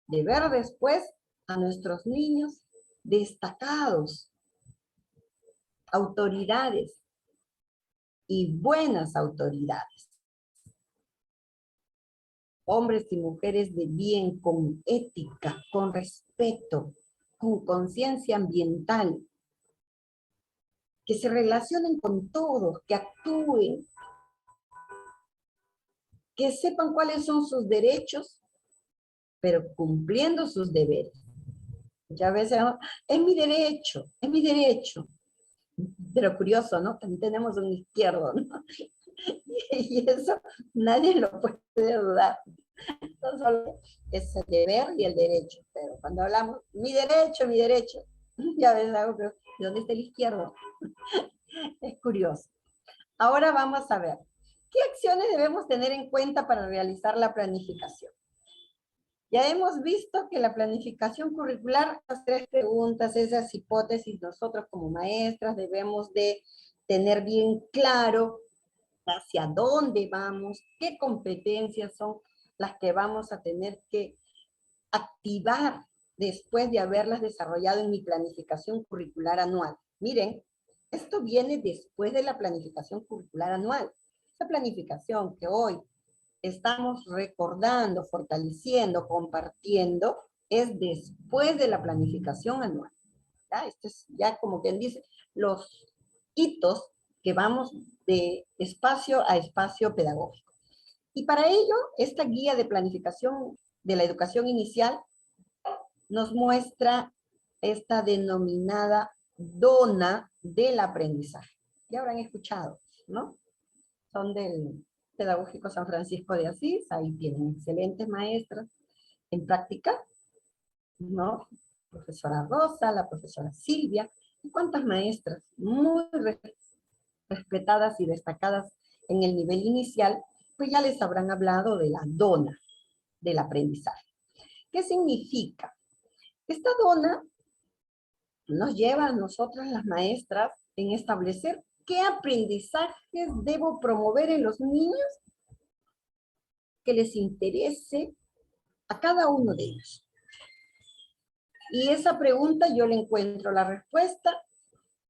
De ver después a nuestros niños destacados, autoridades y buenas autoridades. Hombres y mujeres de bien, con ética, con respeto, con conciencia ambiental, que se relacionen con todos, que actúen, que sepan cuáles son sus derechos, pero cumpliendo sus deberes. Muchas veces, es mi derecho, es mi derecho. Pero curioso, ¿no? También tenemos un izquierdo, ¿no? Y eso nadie lo puede dudar. No solo es el deber y el derecho, pero cuando hablamos, mi derecho, ya ves algo, pero ¿dónde está el izquierdo? Es curioso. Ahora vamos a ver, ¿qué acciones debemos tener en cuenta para realizar la planificación? Ya hemos visto que la planificación curricular, las 3 preguntas, esas hipótesis, nosotros como maestras debemos de tener bien claro hacia dónde vamos, qué competencias son las que vamos a tener que activar después de haberlas desarrollado en mi planificación curricular anual. Miren, esto viene después de la planificación curricular anual. Esa planificación que hoy estamos recordando, fortaleciendo, compartiendo, es después de la planificación anual. ¿Ya? Esto es ya como quien dice, los hitos que vamos de espacio a espacio pedagógico. Y para ello, esta guía de planificación de la educación inicial nos muestra esta denominada dona del aprendizaje. Ya habrán escuchado, ¿no? Son del Pedagógico San Francisco de Asís, ahí tienen excelentes maestras en práctica, ¿no? Profesora Rosa, la profesora Silvia, y cuántas maestras muy respetadas y destacadas en el nivel inicial, pues ya les habrán hablado de la dona del aprendizaje. ¿Qué significa? Esta dona nos lleva a nosotras las maestras en establecer qué aprendizajes debo promover en los niños que les interese a cada uno de ellos. Y esa pregunta yo le encuentro la respuesta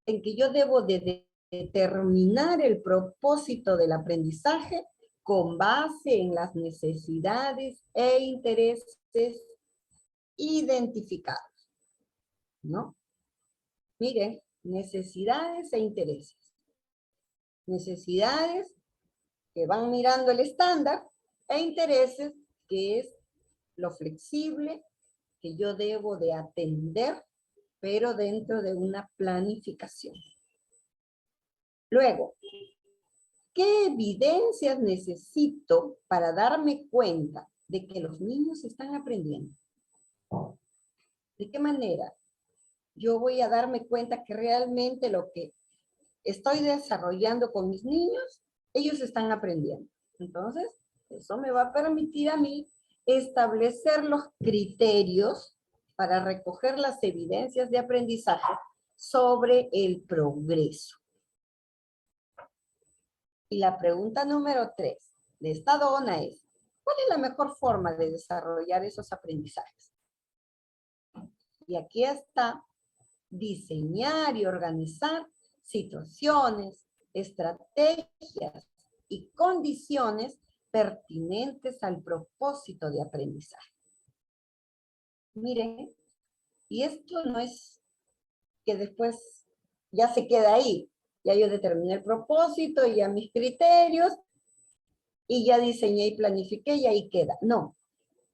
en que yo debo de determinar el propósito del aprendizaje con base en las necesidades e intereses identificados, ¿no? Miren, necesidades e intereses. Necesidades que van mirando el estándar e intereses que es lo flexible que yo debo de atender, pero dentro de una planificación. Luego, ¿qué evidencias necesito para darme cuenta de que los niños están aprendiendo? ¿De qué manera yo voy a darme cuenta que realmente lo que estoy desarrollando con mis niños, ellos están aprendiendo? Entonces, eso me va a permitir a mí establecer los criterios para recoger las evidencias de aprendizaje sobre el progreso. Y la pregunta número 3 de esta dona es, ¿cuál es la mejor forma de desarrollar esos aprendizajes? Y aquí está diseñar y organizar situaciones, estrategias y condiciones pertinentes al propósito de aprendizaje. Miren, y esto no es que después ya se queda ahí. Ya yo determiné el propósito y ya mis criterios y ya diseñé y planifiqué y ahí queda. No,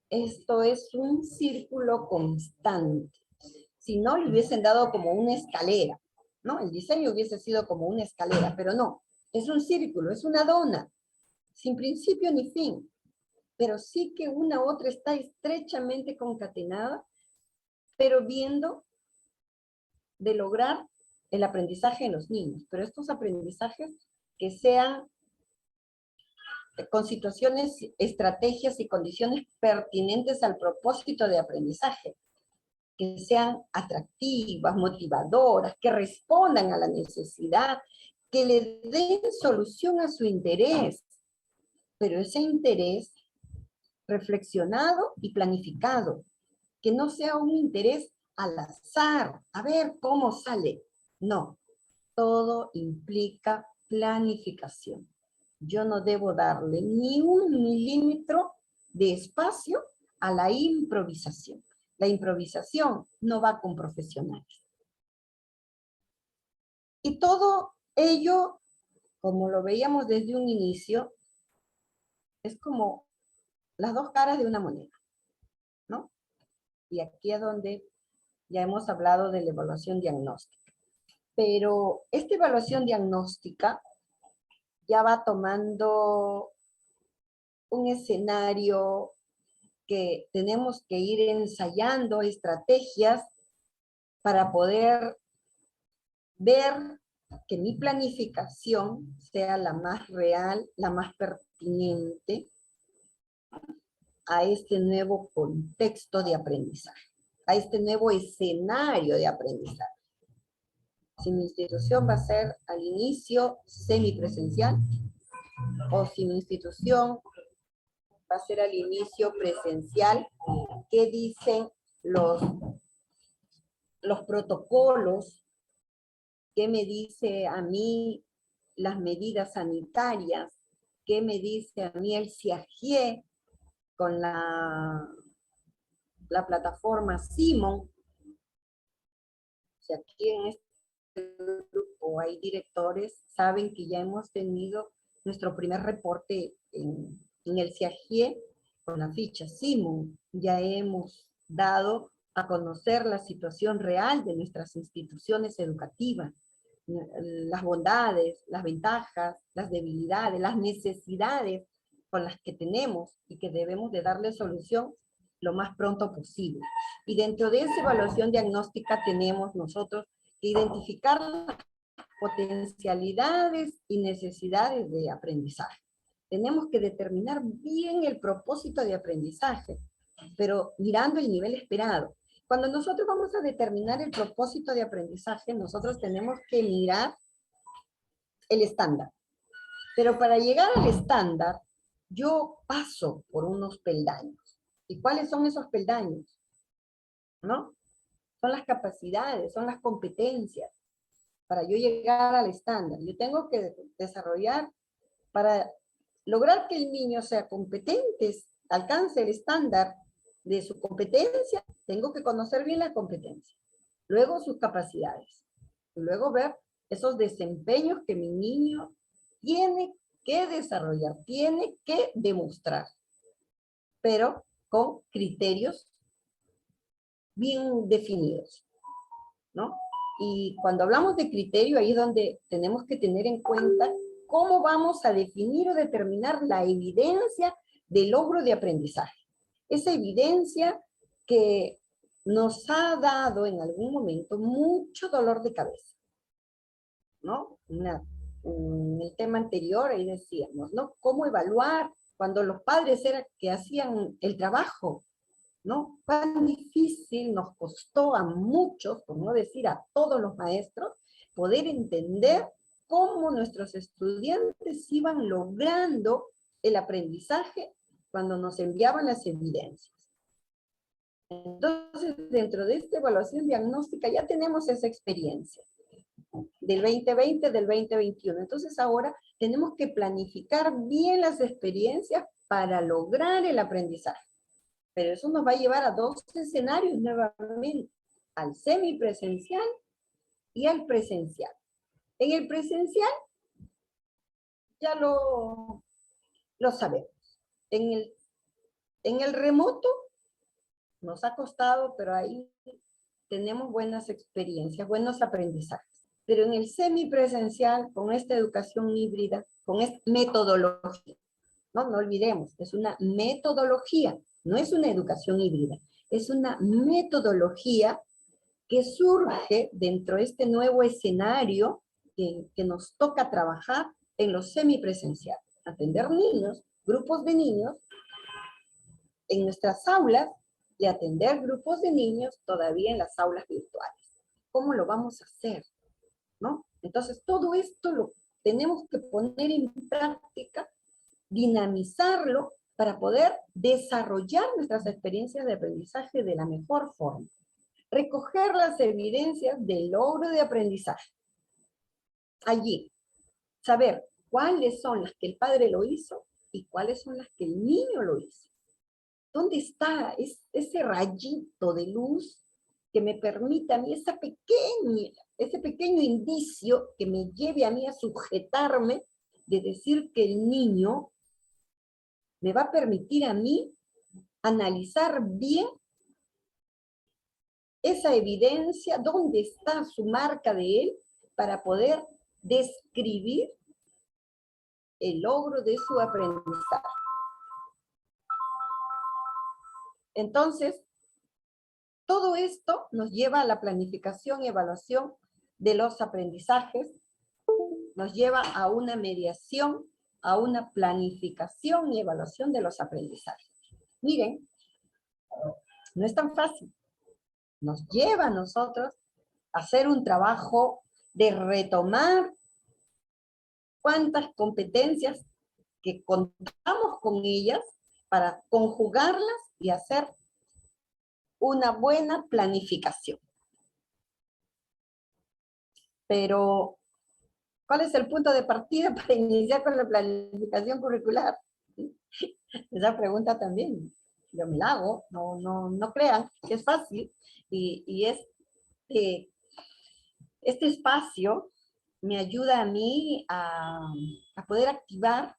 esto es un círculo constante. Si no, le hubiesen dado como una escalera, ¿no? El diseño hubiese sido como una escalera, pero no. Es un círculo, es una dona, sin principio ni fin. Pero sí que una u otra está estrechamente concatenada, pero viendo de lograr el aprendizaje en los niños. Pero estos aprendizajes que sean con situaciones, estrategias y condiciones pertinentes al propósito de aprendizaje, que sean atractivas, motivadoras, que respondan a la necesidad, que le den solución a su interés, pero ese interés reflexionado y planificado, que no sea un interés al azar, a ver cómo sale. No, todo implica planificación. Yo no debo darle ni un milímetro de espacio a la improvisación. La improvisación no va con profesionales. Y todo ello, como lo veíamos desde un inicio, es como las dos caras de una moneda, ¿no? Y aquí es donde ya hemos hablado de la evaluación diagnóstica. Pero esta evaluación diagnóstica ya va tomando un escenario que tenemos que ir ensayando estrategias para poder ver que mi planificación sea la más real, la más pertinente a este nuevo contexto de aprendizaje, a este nuevo escenario de aprendizaje. Si mi institución va a ser al inicio semipresencial o si mi institución va a ser al inicio presencial, ¿qué dicen los protocolos? ¿Qué me dice a mí las medidas sanitarias? ¿Qué me dice a mí el CIAGIE con la plataforma Simon? O sea, aquí en este grupo hay directores, saben que ya hemos tenido nuestro primer reporte en el CIAGIE con la ficha Simon. Ya hemos dado a conocer la situación real de nuestras instituciones educativas, las bondades, las ventajas, las debilidades, las necesidades con las que tenemos y que debemos de darle solución lo más pronto posible. Y dentro de esa evaluación diagnóstica tenemos nosotros que identificar las potencialidades y necesidades de aprendizaje. Tenemos que determinar bien el propósito de aprendizaje, pero mirando el nivel esperado. Cuando nosotros vamos a determinar el propósito de aprendizaje, nosotros tenemos que mirar el estándar. Pero para llegar al estándar, yo paso por unos peldaños. ¿Y cuáles son esos peldaños? ¿No? Son las capacidades, son las competencias. Para yo llegar al estándar, yo tengo que desarrollar para lograr que el niño sea competente, alcance el estándar de su competencia, tengo que conocer bien la competencia. Luego sus capacidades. Y luego ver esos desempeños que mi niño tiene que desarrollar, tiene que demostrar. Pero con criterios bien definidos, ¿no? Y cuando hablamos de criterio, ahí es donde tenemos que tener en cuenta cómo vamos a definir o determinar la evidencia de logro de aprendizaje. Esa evidencia que nos ha dado en algún momento mucho dolor de cabeza, ¿no? En el tema anterior ahí decíamos, ¿no? ¿Cómo evaluar cuando los padres eran que hacían el trabajo? ¿No? Cuán difícil nos costó a muchos, por no decir a todos los maestros, poder entender cómo nuestros estudiantes iban logrando el aprendizaje cuando nos enviaban las evidencias. Entonces, dentro de esta evaluación diagnóstica ya tenemos esa experiencia del 2020, del 2021. Entonces, ahora tenemos que planificar bien las experiencias para lograr el aprendizaje. Pero eso nos va a llevar a dos escenarios nuevamente, al semipresencial y al presencial. En el presencial ya lo sabemos. En el remoto nos ha costado, pero ahí tenemos buenas experiencias, buenos aprendizajes. Pero en el semipresencial, con esta educación híbrida, con esta metodología, no olvidemos, es una metodología. No es una educación híbrida, es una metodología que surge dentro de este nuevo escenario que nos toca trabajar en los semipresenciales. Atender niños, grupos de niños en nuestras aulas y atender grupos de niños todavía en las aulas virtuales. ¿Cómo lo vamos a hacer? ¿No? Entonces, todo esto lo tenemos que poner en práctica, dinamizarlo, para poder desarrollar nuestras experiencias de aprendizaje de la mejor forma. Recoger las evidencias del logro de aprendizaje. Allí, saber cuáles son las que el padre lo hizo y cuáles son las que el niño lo hizo. ¿Dónde está ese rayito de luz que me permita a mí ese pequeño indicio que me lleve a mí a sujetarme de decir que el niño me va a permitir a mí analizar bien esa evidencia, dónde está su marca de él, para poder describir el logro de su aprendizaje? Entonces, todo esto nos lleva a la planificación y evaluación de los aprendizajes, nos lleva a una mediación, a una planificación y evaluación de los aprendizajes. Miren, no es tan fácil. Nos lleva a nosotros a hacer un trabajo de retomar cuántas competencias que contamos con ellas para conjugarlas y hacer una buena planificación. Pero, ¿cuál es el punto de partida para iniciar con la planificación curricular? Esa pregunta también yo me la hago, no crean que es fácil, y es este espacio me ayuda a mí a poder activar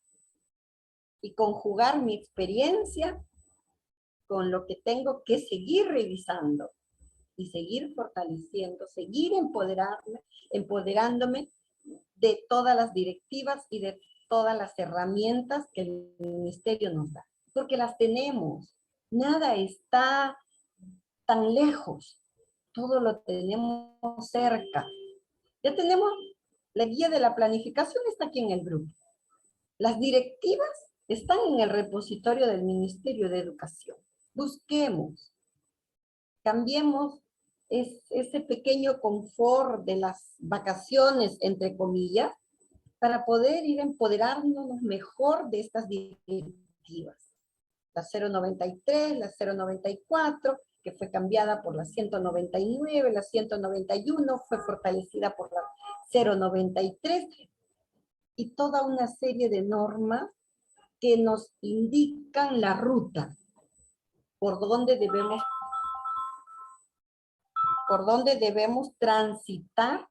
y conjugar mi experiencia con lo que tengo que seguir revisando y seguir fortaleciendo, seguir empoderándome de todas las directivas y de todas las herramientas que el ministerio nos da, porque las tenemos. Nada está tan lejos, todo lo tenemos cerca. Ya tenemos la guía de la planificación, está aquí en el grupo. Las directivas están en el repositorio del Ministerio de Educación. Busquemos, cambiemos ese pequeño confort de las vacaciones, entre comillas, para poder ir empoderándonos mejor de estas directivas. La 093, la 094, que fue cambiada por la 199, la 191 fue fortalecida por la 093, y toda una serie de normas que nos indican la ruta. por dónde debemos transitar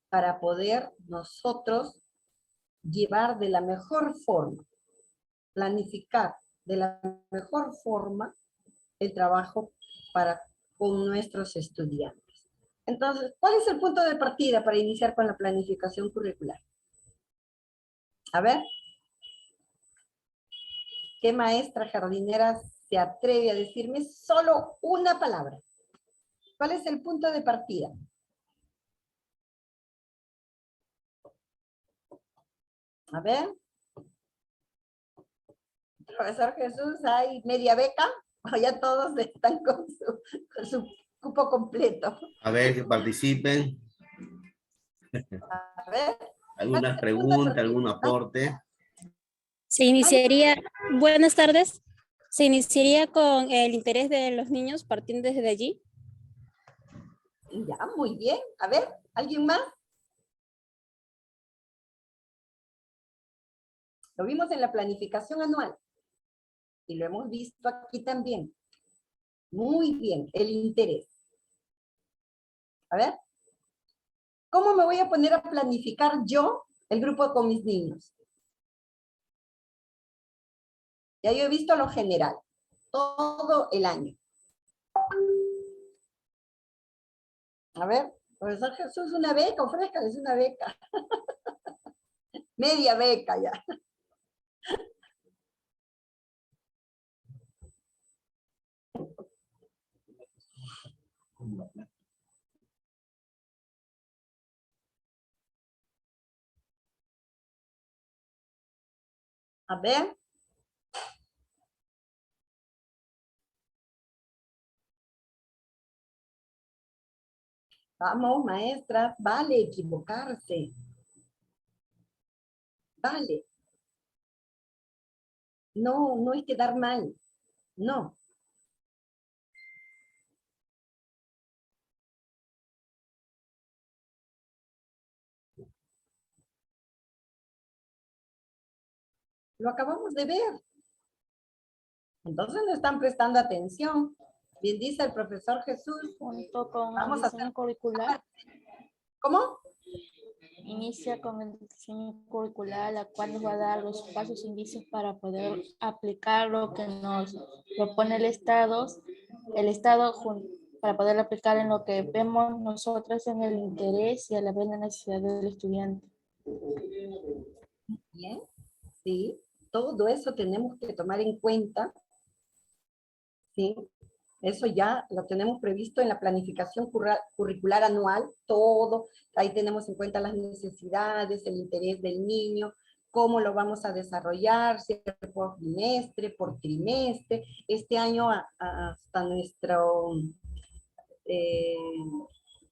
para poder nosotros llevar de la mejor forma, planificar de la mejor forma el trabajo con nuestros estudiantes. Entonces, ¿cuál es el punto de partida para iniciar con la planificación curricular? A ver, ¿qué maestra jardinera se atreve a decirme solo una palabra? ¿Cuál es el punto de partida? A ver. Profesor Jesús, ¿hay media beca? ¿O ya todos están con su cupo completo? A ver, que participen. A ver. ¿Alguna pregunta, algún aporte? Se iniciaría, buenas tardes, se iniciaría con el interés de los niños partiendo desde allí. Ya, muy bien. A ver, ¿alguien más? Lo vimos en la planificación anual. Y lo hemos visto aquí también. Muy bien, el interés. A ver. ¿Cómo me voy a poner a planificar yo el grupo con mis niños? Ya yo he visto lo general. Todo el año. A ver, profesor Jesús, una beca, ofrézcales una beca. Media beca ya. A ver. Vamos, maestras, vale equivocarse. Vale. No, no es quedar mal. No. Lo acabamos de ver. Entonces no están prestando atención. Bien dice el profesor Jesús. Junto con Vamos el a diseño hacer... curricular, ¿Cómo? inicia con el diseño curricular, la cual nos va a dar los pasos e indicios para poder aplicar lo que nos propone el Estado para poder aplicar en lo que vemos nosotros en el interés y a la vez la necesidad del estudiante. Bien, sí. Todo eso tenemos que tomar en cuenta. Sí. Eso ya lo tenemos previsto en la planificación curricular anual, todo. Ahí tenemos en cuenta las necesidades, el interés del niño, cómo lo vamos a desarrollar, si es por bimestre, por trimestre. Este año hasta nuestro,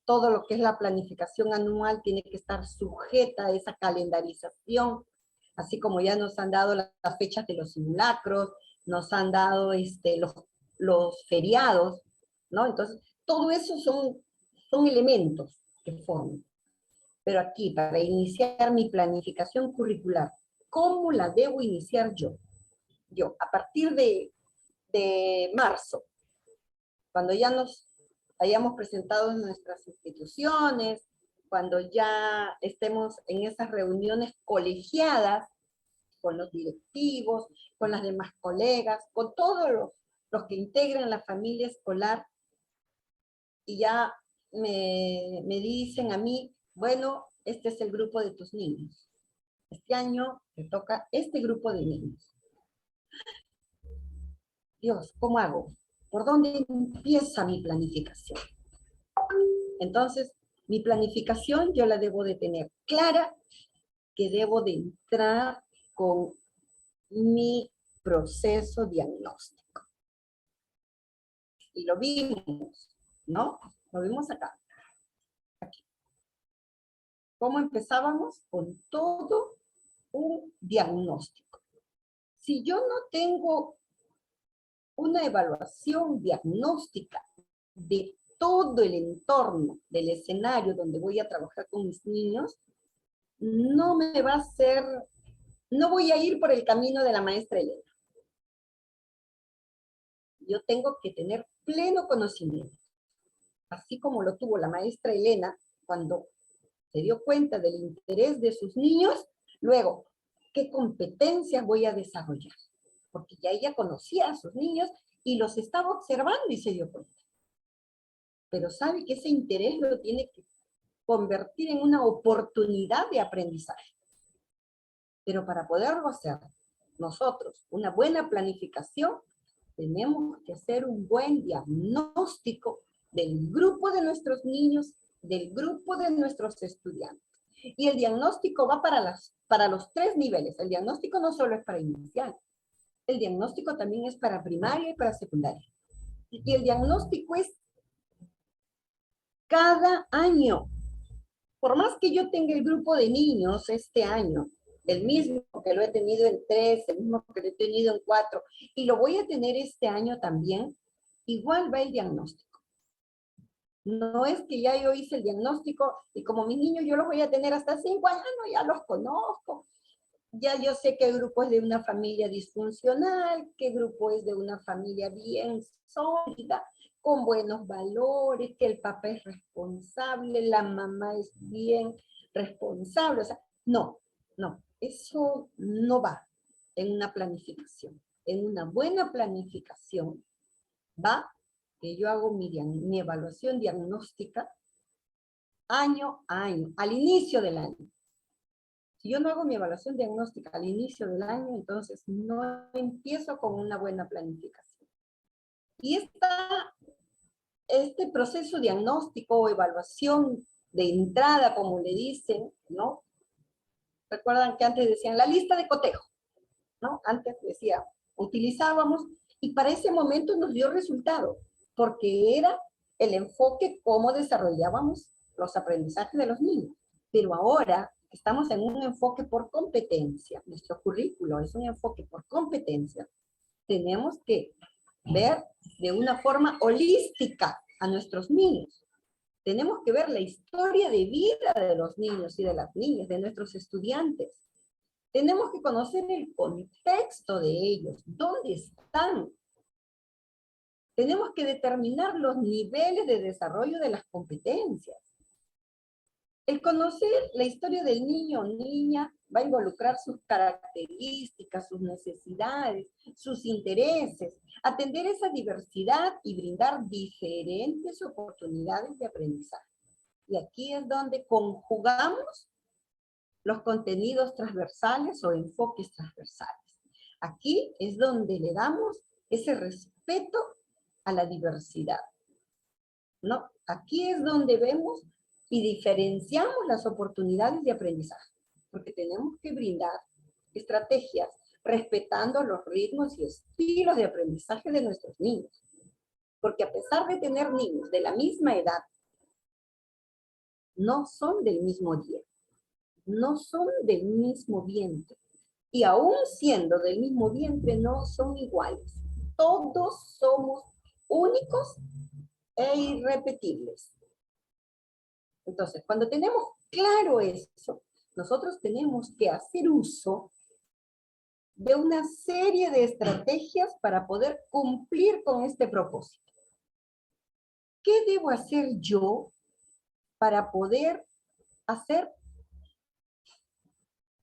todo lo que es la planificación anual tiene que estar sujeta a esa calendarización, así como ya nos han dado las fechas de los simulacros, nos han dado los feriados, ¿no? Entonces, todo eso son elementos que forman. Pero aquí, para iniciar mi planificación curricular, ¿cómo la debo iniciar yo? Yo, a partir de marzo, cuando ya nos hayamos presentado en nuestras instituciones, cuando ya estemos en esas reuniones colegiadas con los directivos, con las demás colegas, con todos los que integran la familia escolar, y ya me dicen a mí, bueno, este es el grupo de tus niños. Este año te toca este grupo de niños. Dios, ¿cómo hago? ¿Por dónde empieza mi planificación? Entonces, mi planificación yo la debo de tener clara, que debo de entrar con mi proceso diagnóstico. Y lo vimos, ¿no? Lo vimos acá. Aquí. ¿Cómo empezábamos? Con todo un diagnóstico. Si yo no tengo una evaluación diagnóstica de todo el entorno del escenario donde voy a trabajar con mis niños, no me va a ser, no voy a ir por el camino de la maestra Elena. yo tengo que tener pleno conocimiento. Así como lo tuvo la maestra Elena cuando se dio cuenta del interés de sus niños, luego, ¿qué competencias voy a desarrollar? Porque ya ella conocía a sus niños y los estaba observando y se dio cuenta. Pero sabe que ese interés lo tiene que convertir en una oportunidad de aprendizaje. Pero para poderlo hacer, nosotros, una buena planificación, tenemos que hacer un buen diagnóstico del grupo de nuestros niños, del grupo de nuestros estudiantes. Y el diagnóstico va para los 3 niveles. El diagnóstico no solo es para inicial, el diagnóstico también es para primaria y para secundaria. Y el diagnóstico es cada año. Por más que yo tenga el grupo de niños este año, el mismo que lo he tenido en 3, el mismo que lo he tenido en 4, y lo voy a tener este año también, igual va el diagnóstico. No es que ya yo hice el diagnóstico y como mis niños yo los voy a tener hasta 5 años, no, ya los conozco. Ya yo sé qué grupo es de una familia disfuncional, qué grupo es de una familia bien sólida, con buenos valores, que el papá es responsable, la mamá es bien responsable. O sea, no, eso no va en una planificación. En una buena planificación va que yo hago mi evaluación diagnóstica año a año, al inicio del año. Si yo no hago mi evaluación diagnóstica al inicio del año, entonces no empiezo con una buena planificación. Y este proceso diagnóstico o evaluación de entrada, como le dicen, ¿no? Recuerdan que antes decían la lista de cotejo, ¿no? Antes decía, utilizábamos, y para ese momento nos dio resultado, porque era el enfoque cómo desarrollábamos los aprendizajes de los niños. Pero ahora estamos en un enfoque por competencia. Nuestro currículo es un enfoque por competencia. Tenemos que ver de una forma holística a nuestros niños. Tenemos que ver la historia de vida de los niños y de las niñas, de nuestros estudiantes. Tenemos que conocer el contexto de ellos, dónde están. Tenemos que determinar los niveles de desarrollo de las competencias. El conocer la historia del niño o niña va a involucrar sus características, sus necesidades, sus intereses, atender esa diversidad y brindar diferentes oportunidades de aprendizaje. Y aquí es donde conjugamos los contenidos transversales o enfoques transversales. Aquí es donde le damos ese respeto a la diversidad, ¿no? Aquí es donde vemos y diferenciamos las oportunidades de aprendizaje, porque tenemos que brindar estrategias respetando los ritmos y estilos de aprendizaje de nuestros niños. Porque a pesar de tener niños de la misma edad, no son del mismo día, no son del mismo vientre. Y aún siendo del mismo vientre, no son iguales. Todos somos únicos e irrepetibles. Entonces, cuando tenemos claro eso, nosotros tenemos que hacer uso de una serie de estrategias para poder cumplir con este propósito. ¿Qué debo hacer yo para poder hacer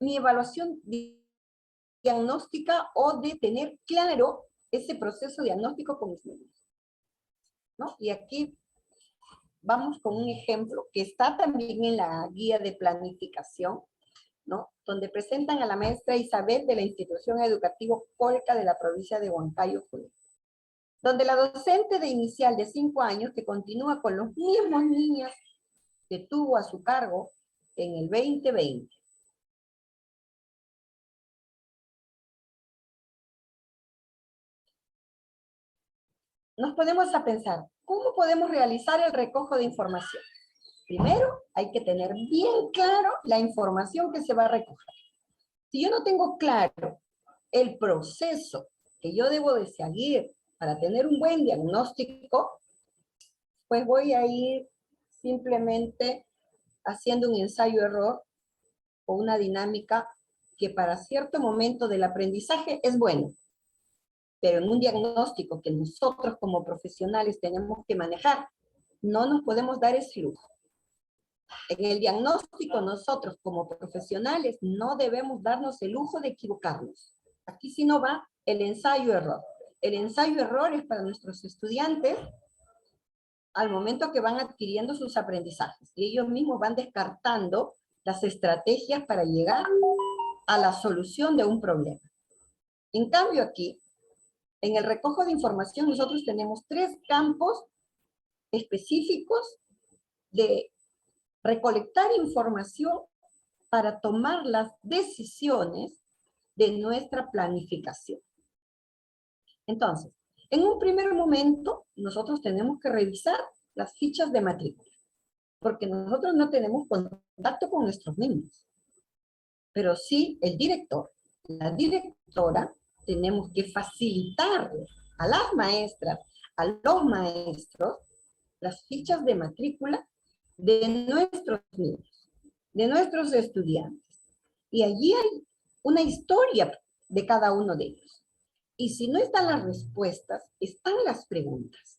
mi evaluación diagnóstica o de tener claro ese proceso diagnóstico con mis niños? ¿No? Y aquí vamos con un ejemplo que está también en la guía de planificación, ¿no? Donde presentan a la maestra Isabel de la institución educativa Colca de la provincia de Huancayo, Junín, donde la docente de inicial de 5 años que continúa con los mismos niños que tuvo a su cargo en el 2020. Nos ponemos a pensar, ¿cómo podemos realizar el recojo de información? Primero, hay que tener bien claro la información que se va a recoger. Si yo no tengo claro el proceso que yo debo de seguir para tener un buen diagnóstico, pues voy a ir simplemente haciendo un ensayo-error o una dinámica que para cierto momento del aprendizaje es bueno, pero en un diagnóstico que nosotros como profesionales tenemos que manejar, no nos podemos dar ese lujo. En el diagnóstico nosotros como profesionales no debemos darnos el lujo de equivocarnos. Aquí sí no va el ensayo-error. El ensayo-error es para nuestros estudiantes al momento que van adquiriendo sus aprendizajes y ellos mismos van descartando las estrategias para llegar a la solución de un problema. En cambio aquí, en el recojo de información nosotros tenemos 3 campos específicos de recolectar información para tomar las decisiones de nuestra planificación. Entonces, en un primer momento, nosotros tenemos que revisar las fichas de matrícula, porque nosotros no tenemos contacto con nuestros niños, pero sí el director, la directora, tenemos que facilitarle a las maestras, a los maestros, las fichas de matrícula de nuestros niños, de nuestros estudiantes. Y allí hay una historia de cada uno de ellos. Y si no están las respuestas, están las preguntas.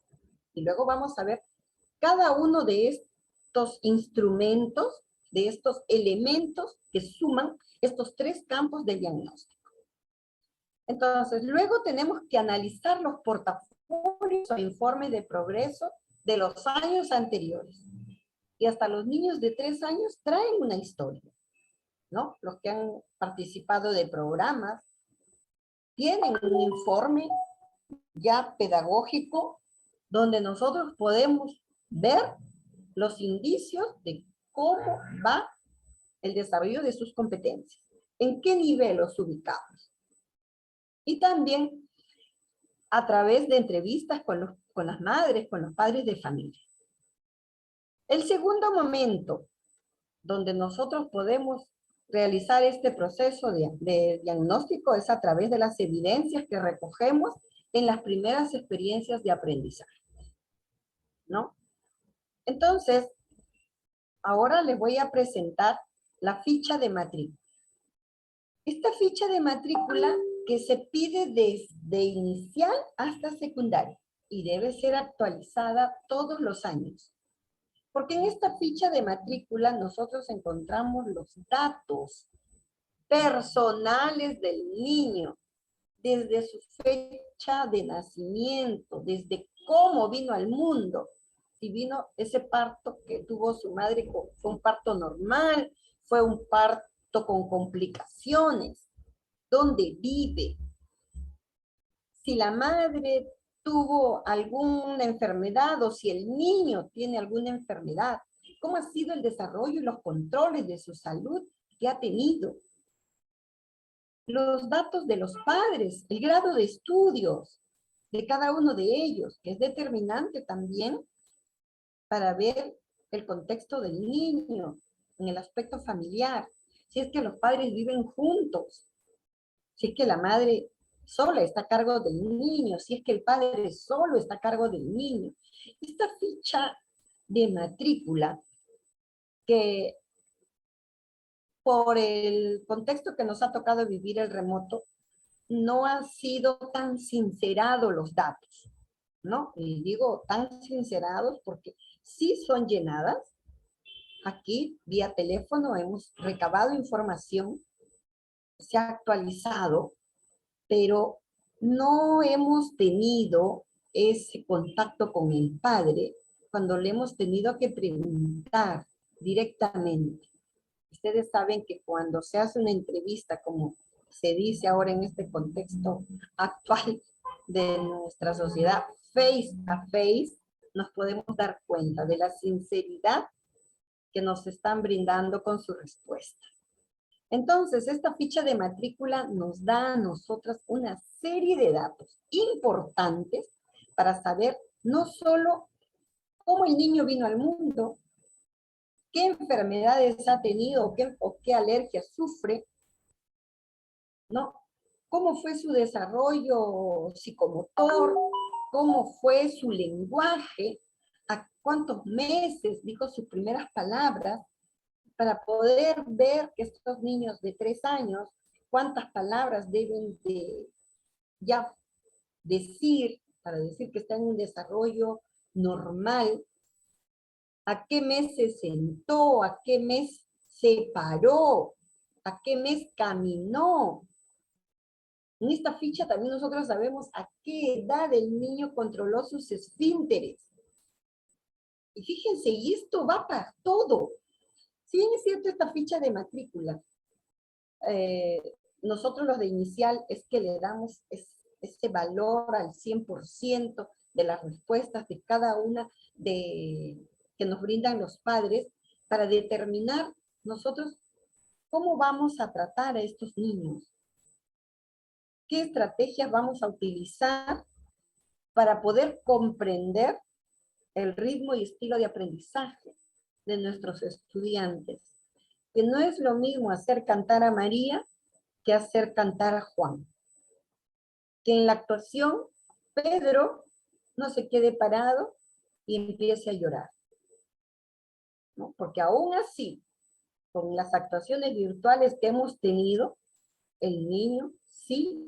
Y luego vamos a ver cada uno de estos instrumentos, de estos elementos que suman estos 3 campos de diagnóstico. Entonces, luego tenemos que analizar los portafolios o informes de progreso de los años anteriores. Y hasta los niños de 3 años traen una historia, ¿no? Los que han participado de programas tienen un informe ya pedagógico donde nosotros podemos ver los indicios de cómo va el desarrollo de sus competencias, en qué nivel los ubicamos. Y también a través de entrevistas con las madres, con los padres de familia. El segundo momento donde nosotros podemos realizar este proceso de diagnóstico es a través de las evidencias que recogemos en las primeras experiencias de aprendizaje, ¿no? Entonces, ahora les voy a presentar la ficha de matrícula. Esta ficha de matrícula que se pide desde inicial hasta secundaria y debe ser actualizada todos los años. Porque en esta ficha de matrícula nosotros encontramos los datos personales del niño, desde su fecha de nacimiento, desde cómo vino al mundo. Si vino ese parto que tuvo su madre, fue un parto normal, fue un parto con complicaciones, dónde vive. Si la madre tuvo alguna enfermedad o si el niño tiene alguna enfermedad, cómo ha sido el desarrollo y los controles de su salud que ha tenido. Los datos de los padres, el grado de estudios de cada uno de ellos, que es determinante también para ver el contexto del niño en el aspecto familiar. Si es que los padres viven juntos, si es que la madre sola está a cargo del niño, si es que el padre solo está a cargo del niño. Esta ficha de matrícula, que por el contexto que nos ha tocado vivir el remoto, no han sido tan sincerados los datos, ¿no? Y digo tan sincerados porque sí son llenadas. Aquí, vía teléfono, hemos recabado información, se ha actualizado, pero no hemos tenido ese contacto con el padre cuando le hemos tenido que preguntar directamente. Ustedes saben que cuando se hace una entrevista, como se dice ahora en este contexto actual de nuestra sociedad, face a face, nos podemos dar cuenta de la sinceridad que nos están brindando con su respuesta. Entonces, esta ficha de matrícula nos da a nosotras una serie de datos importantes para saber no solo cómo el niño vino al mundo, qué enfermedades ha tenido o qué alergias sufre, ¿no? Cómo fue su desarrollo psicomotor, cómo fue su lenguaje, a cuántos meses dijo sus primeras palabras, para poder ver que estos niños de 3 años, cuántas palabras deben de ya decir, para decir que está en un desarrollo normal, a qué mes se sentó, a qué mes se paró, a qué mes caminó. En esta ficha también nosotros sabemos a qué edad el niño controló sus esfínteres. Y fíjense, y esto va para todo. Si bien es cierto esta ficha de matrícula, nosotros los de inicial es que le damos ese valor al 100% de las respuestas de cada una que nos brindan los padres para determinar nosotros cómo vamos a tratar a estos niños. ¿Qué estrategias vamos a utilizar para poder comprender el ritmo y estilo de aprendizaje de nuestros estudiantes? Que no es lo mismo hacer cantar a María que hacer cantar a Juan. Que en la actuación Pedro no se quede parado y empiece a llorar, ¿no? Porque aún así, con las actuaciones virtuales que hemos tenido, el niño sí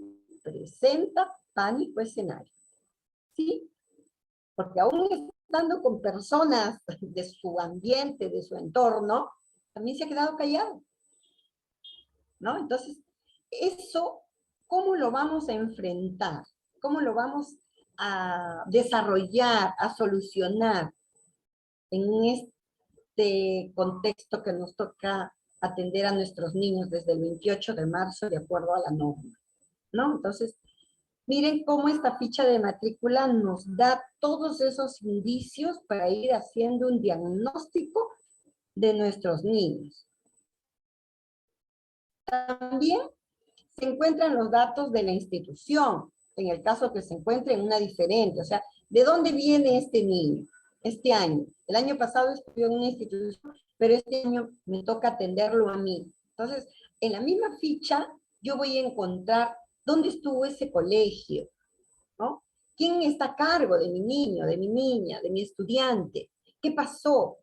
presenta pánico escenario. Sí, porque aún estando con personas de su ambiente, de su entorno, también se ha quedado callado, ¿no? Entonces, eso, ¿cómo lo vamos a enfrentar? ¿Cómo lo vamos a desarrollar, a solucionar en este contexto que nos toca atender a nuestros niños desde el 28 de marzo de acuerdo a la norma, ¿no? Entonces, miren cómo esta ficha de matrícula nos da todos esos indicios para ir haciendo un diagnóstico de nuestros niños. También se encuentran los datos de la institución, en el caso que se encuentre en una diferente, o sea, ¿de dónde viene este niño? Este año. El año pasado estudió en una institución, pero este año me toca atenderlo a mí. Entonces, en la misma ficha, yo voy a encontrar dónde estuvo ese colegio, ¿no? ¿Quién está a cargo de mi niño, de mi niña, de mi estudiante? ¿Qué pasó?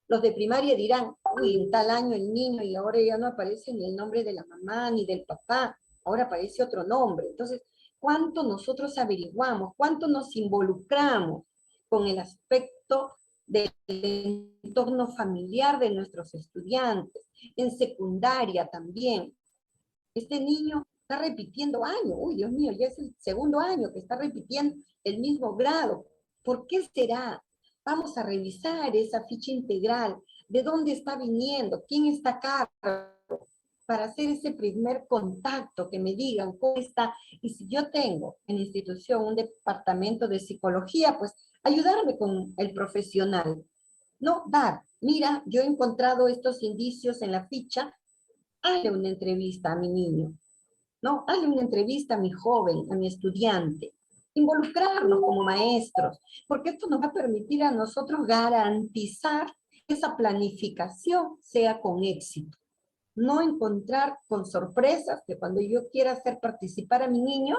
Los de primaria dirán, uy, en tal año el niño y ahora ya no aparece ni el nombre de la mamá ni del papá, ahora aparece otro nombre. Entonces, ¿cuánto nosotros averiguamos? ¿Cuánto nos involucramos con el aspecto del entorno familiar de nuestros estudiantes? En secundaria también. Este niño está repitiendo año, uy, Dios mío, ya es el segundo año que está repitiendo el mismo grado. ¿Por qué será? Vamos a revisar esa ficha integral, de dónde está viniendo, quién está a cargo, para hacer ese primer contacto, que me digan cómo está. Y si yo tengo en la institución un departamento de psicología, pues ayudarme con el profesional. No, mira, yo he encontrado estos indicios en la ficha, hazle una entrevista a mi niño, ¿no? Hazle una entrevista a mi joven, a mi estudiante. Involucrarnos como maestros, porque esto nos va a permitir a nosotros garantizar que esa planificación sea con éxito. No encontrar con sorpresas que cuando yo quiera hacer participar a mi niño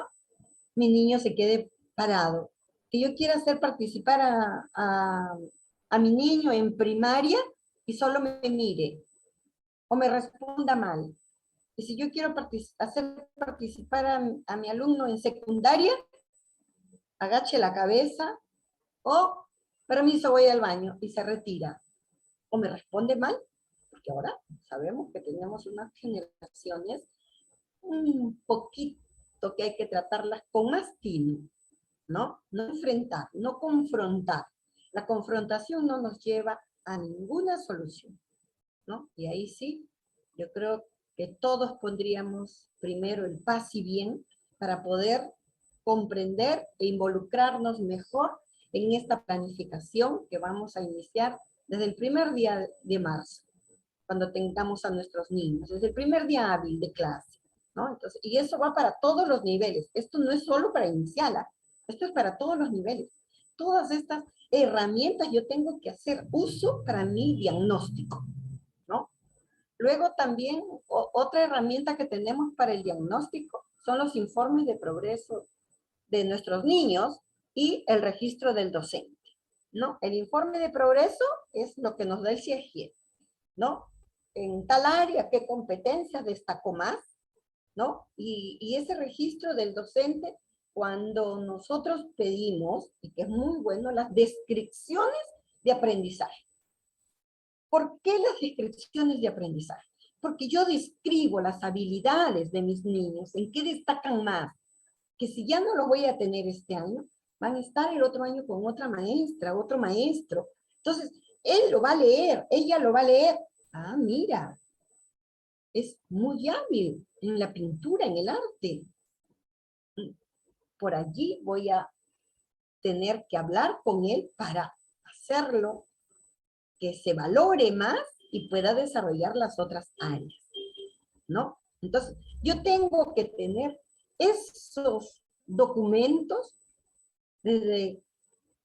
se quede parado. Que yo quiera hacer participar a mi niño en primaria y solo me mire o me responda mal. Y si yo quiero hacer participar a mi alumno en secundaria, agache la cabeza o, permiso, voy al baño y se retira. O me responde mal, porque ahora sabemos que tenemos unas generaciones un poquito que hay que tratarlas con más tino, ¿no? No enfrentar, no confrontar. La confrontación no nos lleva a ninguna solución, ¿no? Y ahí sí, yo creo que todos pondríamos primero el paz y bien para poder comprender e involucrarnos mejor en esta planificación que vamos a iniciar desde el primer día de marzo, cuando tengamos a nuestros niños, desde el primer día hábil de clase, ¿no? Entonces, y eso va para todos los niveles. Esto no es solo para inicial, esto es para todos los niveles. Todas estas herramientas yo tengo que hacer uso para mi diagnóstico, ¿no? Luego también otra herramienta que tenemos para el diagnóstico son los informes de progreso de nuestros niños y el registro del docente, ¿no? El informe de progreso es lo que nos da el CIEGIE, ¿no? En tal área, qué competencias destacó más, ¿no? Y ese registro del docente cuando nosotros pedimos, y que es muy bueno, las descripciones de aprendizaje. ¿Por qué las descripciones de aprendizaje? Porque yo describo las habilidades de mis niños, en qué destacan más, que si ya no lo voy a tener este año, van a estar el otro año con otra maestra, otro maestro. Entonces, él lo va a leer, ella lo va a leer. Ah, mira, es muy hábil en la pintura, en el arte. Por allí voy a tener que hablar con él para hacerlo que se valore más y pueda desarrollar las otras áreas, ¿no? Entonces, yo tengo que tener esos documentos desde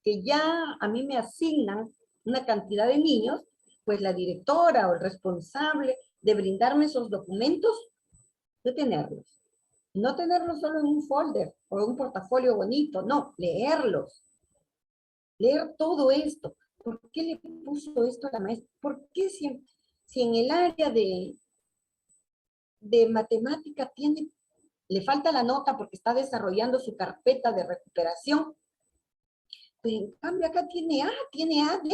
que ya a mí me asignan una cantidad de niños, pues la directora o el responsable de brindarme esos documentos, de tenerlos. No tenerlos solo en un folder o en un portafolio bonito, no, leerlos. Leer todo esto. ¿Por qué le puso esto a la maestra? ¿Por qué si en el área de matemática le falta la nota porque está desarrollando su carpeta de recuperación? Pues en cambio acá tiene A, tiene AD.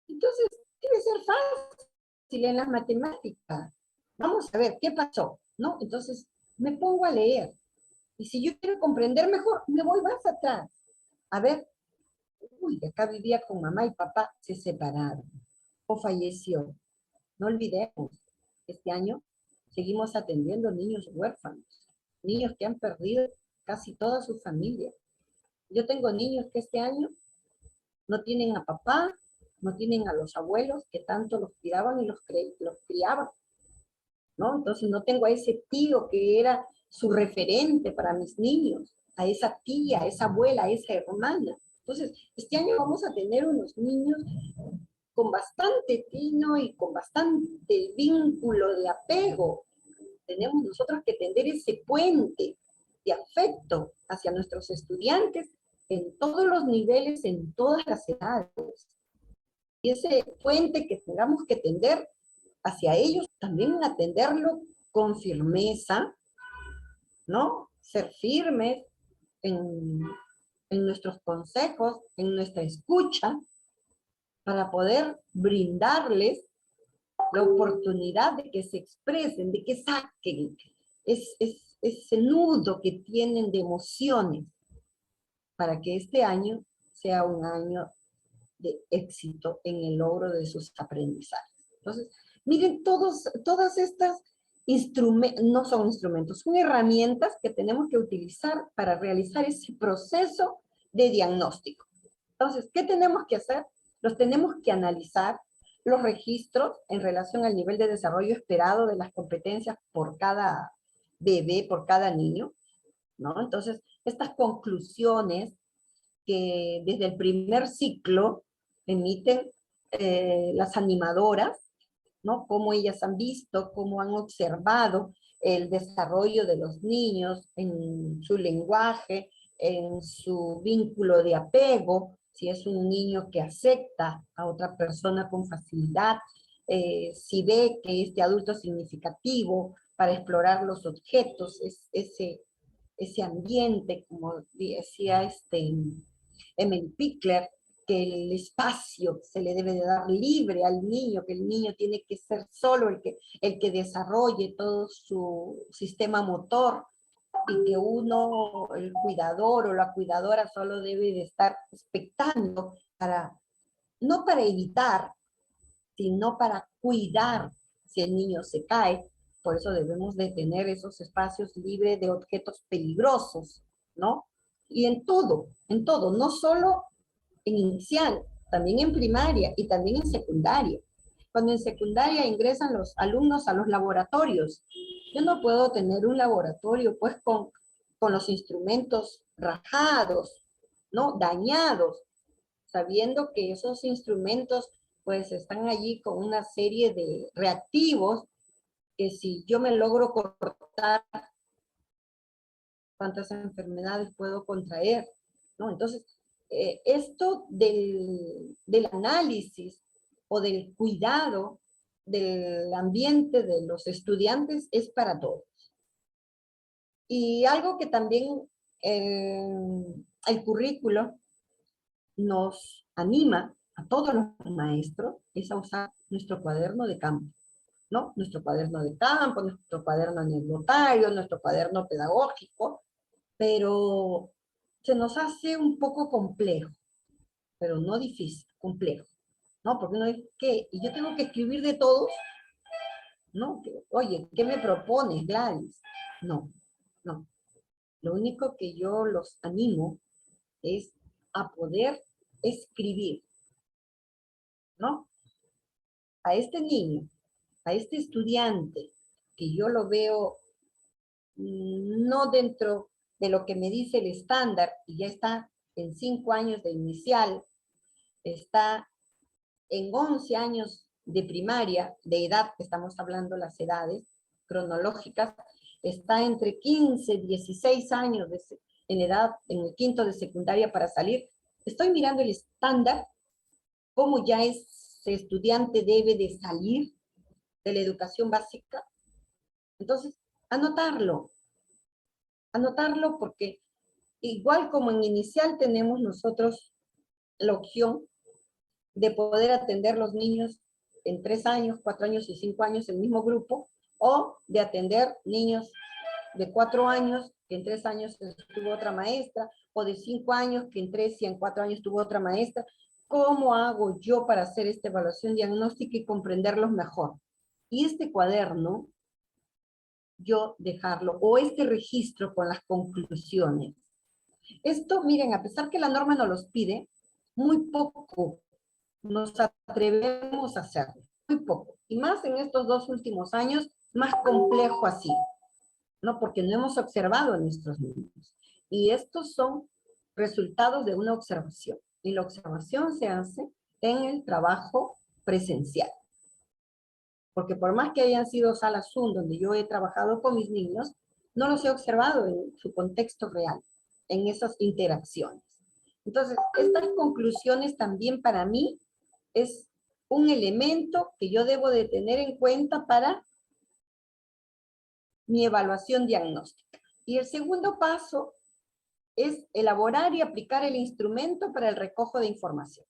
Entonces, debe ser fácil en las matemáticas. Vamos a ver, ¿qué pasó? ¿No? Entonces, me pongo a leer. Y si yo quiero comprender mejor, me voy más atrás. A ver, uy, acá vivía con mamá y papá, se separaron o falleció. No olvidemos, este año seguimos atendiendo niños huérfanos, niños que han perdido casi toda su familia. Yo tengo niños que este año no tienen a papá, no tienen a los abuelos que tanto los cuidaban y los criaban, ¿no? Entonces no tengo a ese tío que era su referente para mis niños, a esa tía, a esa abuela, a esa hermana. Entonces, este año vamos a tener unos niños con bastante tino y con bastante vínculo de apego. Tenemos nosotros que tender ese puente de afecto hacia nuestros estudiantes en todos los niveles, en todas las edades. Y ese puente que tengamos que tender hacia ellos, también atenderlo con firmeza, ¿no? Ser firmes en nuestros consejos, en nuestra escucha, para poder brindarles la oportunidad de que se expresen, de que saquen ese nudo que tienen de emociones, para que este año sea un año de éxito en el logro de sus aprendizajes. Entonces, miren, todas estas no son instrumentos, son herramientas que tenemos que utilizar para realizar ese proceso de diagnóstico. Entonces, ¿qué tenemos que hacer? Los tenemos que analizar, los registros en relación al nivel de desarrollo esperado de las competencias por cada bebé, por cada niño, ¿no? Entonces, estas conclusiones que desde el primer ciclo emiten las animadoras, ¿no? Cómo ellas han visto, cómo han observado el desarrollo de los niños en su lenguaje, en su vínculo de apego, si es un niño que acepta a otra persona con facilidad, si ve que este adulto es significativo para explorar los objetos, ese ambiente, como decía Emil Pickler, que el espacio se le debe de dar libre al niño, que el niño tiene que ser solo el que desarrolle todo su sistema motor, y que uno, el cuidador o la cuidadora, solo debe de estar expectando no para evitar, sino para cuidar si el niño se cae. Por eso debemos de tener esos espacios libres de objetos peligrosos, ¿no? Y en todo, no solo en inicial, también en primaria y también en secundaria. Cuando en secundaria ingresan los alumnos a los laboratorios, yo no puedo tener un laboratorio pues con los instrumentos rajados, ¿no? Dañados, sabiendo que esos instrumentos pues están allí con una serie de reactivos que si yo me logro cortar, cuántas enfermedades puedo contraer, ¿no? Entonces, esto del análisis o del cuidado del ambiente de los estudiantes es para todos. Y algo que también el currículo nos anima a todos los maestros es a usar nuestro cuaderno de campo, ¿no? Nuestro cuaderno de campo, nuestro cuaderno anecdotario, nuestro cuaderno pedagógico, pero se nos hace un poco complejo, pero no difícil, complejo, ¿no? Porque uno dice, ¿qué? ¿Y yo tengo que escribir de todos? ¿No? Oye, ¿qué me propones, Gladys? No, no. Lo único que yo los animo es a poder escribir, ¿no? A este niño, a este estudiante, que yo lo veo no dentro de lo que me dice el estándar, y ya está en 5 años de inicial, está en 11 años de primaria, de edad, que estamos hablando las edades cronológicas, está entre 15 y 16 años en edad, en el quinto de secundaria para salir. Estoy mirando el estándar, cómo ya ese estudiante debe de salir de la educación básica. Entonces, anotarlo porque igual como en inicial tenemos nosotros la opción de poder atender los niños en 3 años, 4 años y 5 años, el mismo grupo, o de atender niños de 4 años, que en 3 años tuvo otra maestra, o de 5 años, que en 3 y en 4 años tuvo otra maestra. ¿Cómo hago yo para hacer esta evaluación diagnóstica y comprenderlos mejor? Y este cuaderno, yo dejarlo, o este registro con las conclusiones. Esto, miren, a pesar que la norma nos los pide, muy poco nos atrevemos a hacerlo, muy poco. Y más en estos 2 últimos años, más complejo así, ¿no? Porque no hemos observado a nuestros niños. Y estos son resultados de una observación. Y la observación se hace en el trabajo presencial. Porque por más que hayan sido salas Zoom donde yo he trabajado con mis niños, no los he observado en su contexto real, en esas interacciones. Entonces, estas conclusiones también para mí es un elemento que yo debo de tener en cuenta para mi evaluación diagnóstica. Y el segundo paso es elaborar y aplicar el instrumento para el recojo de información.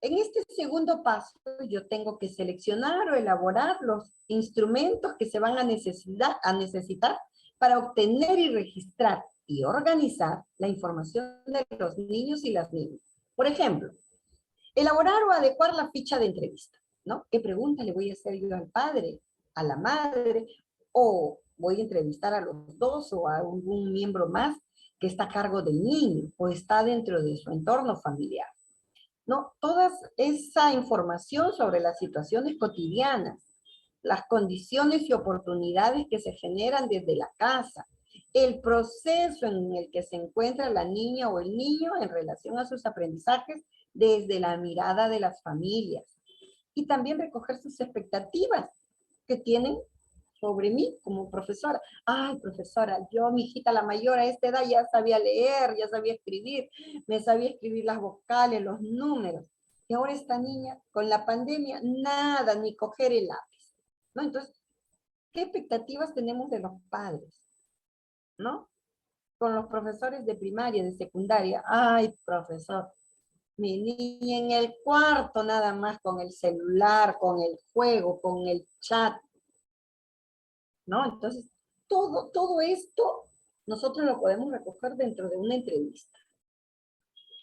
En este segundo paso, yo tengo que seleccionar o elaborar los instrumentos que se van a necesitar para obtener y registrar y organizar la información de los niños y las niñas. Por ejemplo, elaborar o adecuar la ficha de entrevista, ¿no? ¿Qué pregunta le voy a hacer yo al padre, a la madre, o voy a entrevistar a los dos o a algún miembro más que está a cargo del niño o está dentro de su entorno familiar? ¿No? Toda esa información sobre las situaciones cotidianas, las condiciones y oportunidades que se generan desde la casa, el proceso en el que se encuentra la niña o el niño en relación a sus aprendizajes desde la mirada de las familias. Y también recoger sus expectativas que tienen sobre mí como profesora. Ay, profesora, yo, mi hijita, la mayor, a esta edad ya sabía leer, ya sabía escribir, me sabía escribir las vocales, los números. Y ahora esta niña, con la pandemia, nada, ni coger el lápiz, ¿no? Entonces, ¿qué expectativas tenemos de los padres, no? Con los profesores de primaria, de secundaria. Ay, profesor, mi niña en el cuarto nada más con el celular, con el juego, con el chat, ¿no? Entonces, todo esto nosotros lo podemos recoger dentro de una entrevista.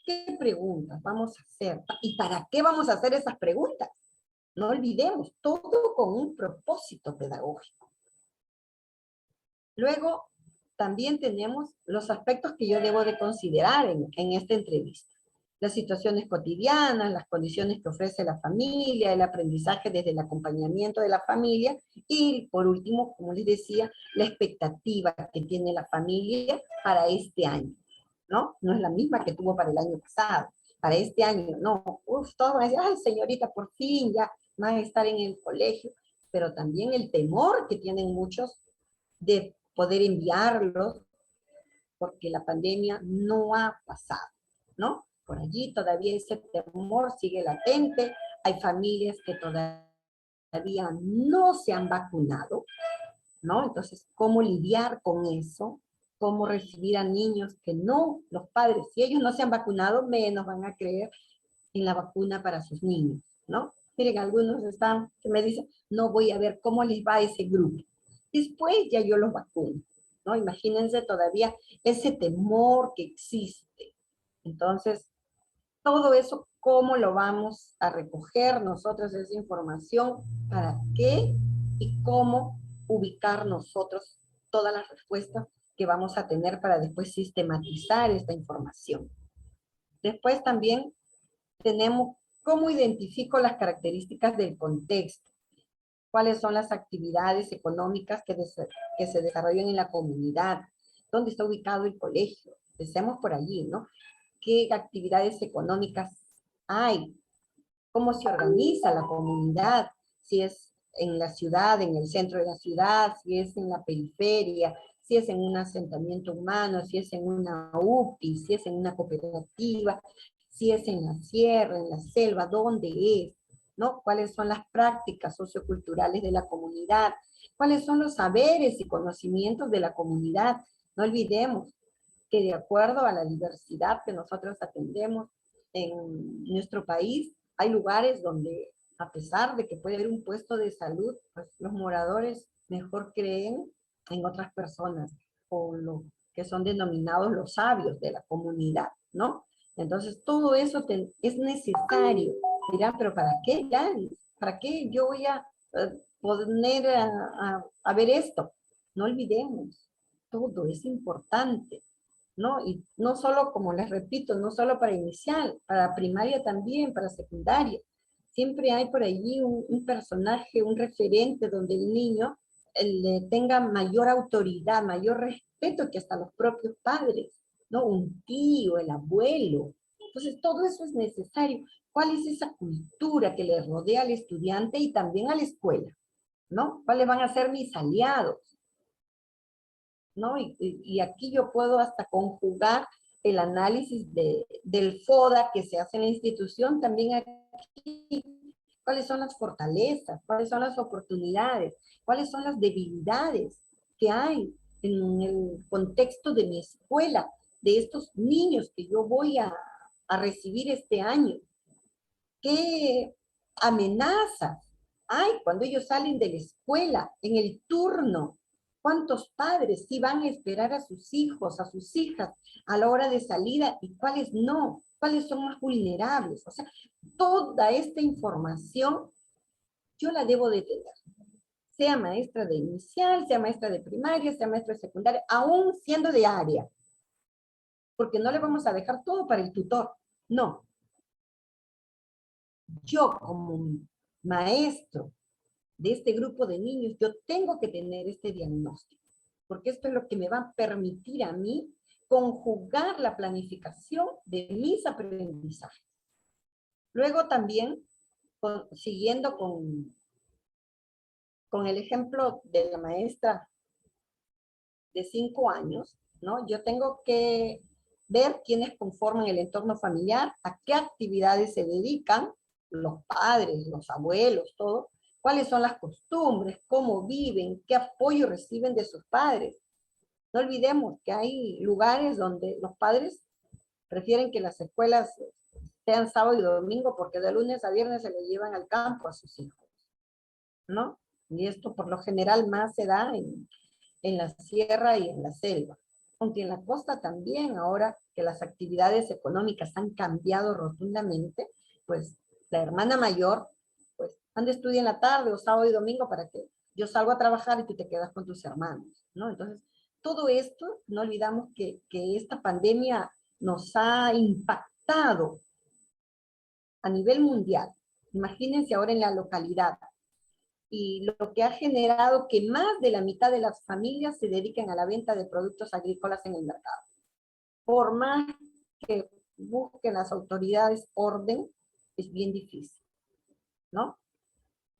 ¿Qué preguntas vamos a hacer? ¿Y para qué vamos a hacer esas preguntas? No olvidemos, todo con un propósito pedagógico. Luego, también tenemos los aspectos que yo debo de considerar en esta entrevista. Las situaciones cotidianas, las condiciones que ofrece la familia, el aprendizaje desde el acompañamiento de la familia y, por último, como les decía, la expectativa que tiene la familia para este año, ¿no? No es la misma que tuvo para el año pasado. Para este año, no. Todos van a decir, ay, señorita, por fin ya van a estar en el colegio. Pero también el temor que tienen muchos de poder enviarlos, porque la pandemia no ha pasado, ¿no? Por allí todavía ese temor sigue latente, hay familias que todavía no se han vacunado, ¿no? Entonces, ¿cómo lidiar con eso? ¿Cómo recibir a niños que no, los padres, si ellos no se han vacunado, menos van a creer en la vacuna para sus niños, ¿no? Miren, algunos están, que me dicen, no voy a ver cómo les va a ese grupo. Después ya yo los vacuno, ¿no? Imagínense todavía ese temor que existe. Entonces, todo eso, ¿cómo lo vamos a recoger nosotros esa información? ¿Para qué? Y cómo ubicar nosotros todas las respuestas que vamos a tener para después sistematizar esta información. Después también tenemos cómo identifico las características del contexto. ¿Cuáles son las actividades económicas que se desarrollan en la comunidad? ¿Dónde está ubicado el colegio? Empecemos por allí, ¿no? ¿Qué actividades económicas hay? ¿Cómo se organiza la comunidad? Si es en la ciudad, en el centro de la ciudad, si es en la periferia, si es en un asentamiento humano, si es en una UPI, si es en una cooperativa, si es en la sierra, en la selva, ¿dónde es? ¿No? ¿Cuáles son las prácticas socioculturales de la comunidad? ¿Cuáles son los saberes y conocimientos de la comunidad? No olvidemos que de acuerdo a la diversidad que nosotros atendemos en nuestro país, hay lugares donde, a pesar de que puede haber un puesto de salud, pues los moradores mejor creen en otras personas, o lo que son denominados los sabios de la comunidad, ¿no? Entonces, todo eso es necesario. Dirán, pero ¿para qué, Yanis? ¿Para qué yo voy a poner a ver esto? No olvidemos, todo es importante, ¿no? Y no solo, como les repito, no solo para inicial, para primaria también, para secundaria. Siempre hay por allí un personaje, un referente donde el niño le tenga mayor autoridad, mayor respeto que hasta los propios padres, ¿no? Un tío, el abuelo. Entonces, todo eso es necesario. ¿Cuál es esa cultura que le rodea al estudiante y también a la escuela? ¿No? ¿Cuáles van a ser mis aliados? ¿No? Y aquí yo puedo hasta conjugar el análisis del FODA que se hace en la institución, también aquí. ¿Cuáles son las fortalezas? ¿Cuáles son las oportunidades? ¿Cuáles son las debilidades que hay en el contexto de mi escuela, de estos niños que yo voy a recibir este año? ¿Qué amenazas hay cuando ellos salen de la escuela, en el turno? ¿Cuántos padres sí van a esperar a sus hijos, a sus hijas a la hora de salida y cuáles no? ¿Cuáles son más vulnerables? O sea, toda esta información yo la debo de tener. Sea maestra de inicial, sea maestra de primaria, sea maestra de secundaria, aún siendo de área. Porque no le vamos a dejar todo para el tutor. No. Yo como maestro de este grupo de niños, yo tengo que tener este diagnóstico, porque esto es lo que me va a permitir a mí conjugar la planificación de mis aprendizajes. Luego también, siguiendo con el ejemplo de la maestra de 5 años, ¿no? Yo tengo que ver quiénes conforman el entorno familiar, a qué actividades se dedican, los padres, los abuelos, todo, cuáles son las costumbres, cómo viven, qué apoyo reciben de sus padres. No olvidemos que hay lugares donde los padres prefieren que las escuelas sean sábado y domingo porque de lunes a viernes se le llevan al campo a sus hijos, ¿no? Y esto por lo general más se da en la sierra y en la selva. Aunque en la costa también, ahora que las actividades económicas han cambiado rotundamente, pues la hermana mayor, pues anda a estudiar en la tarde o sábado y domingo para que yo salgo a trabajar y tú te quedas con tus hermanos, ¿no? Entonces, todo esto, no olvidamos que esta pandemia nos ha impactado a nivel mundial. Imagínense ahora en la localidad. Y lo que ha generado que más de la mitad de las familias se dediquen a la venta de productos agrícolas en el mercado. Por más que busquen las autoridades orden, es bien difícil, ¿no?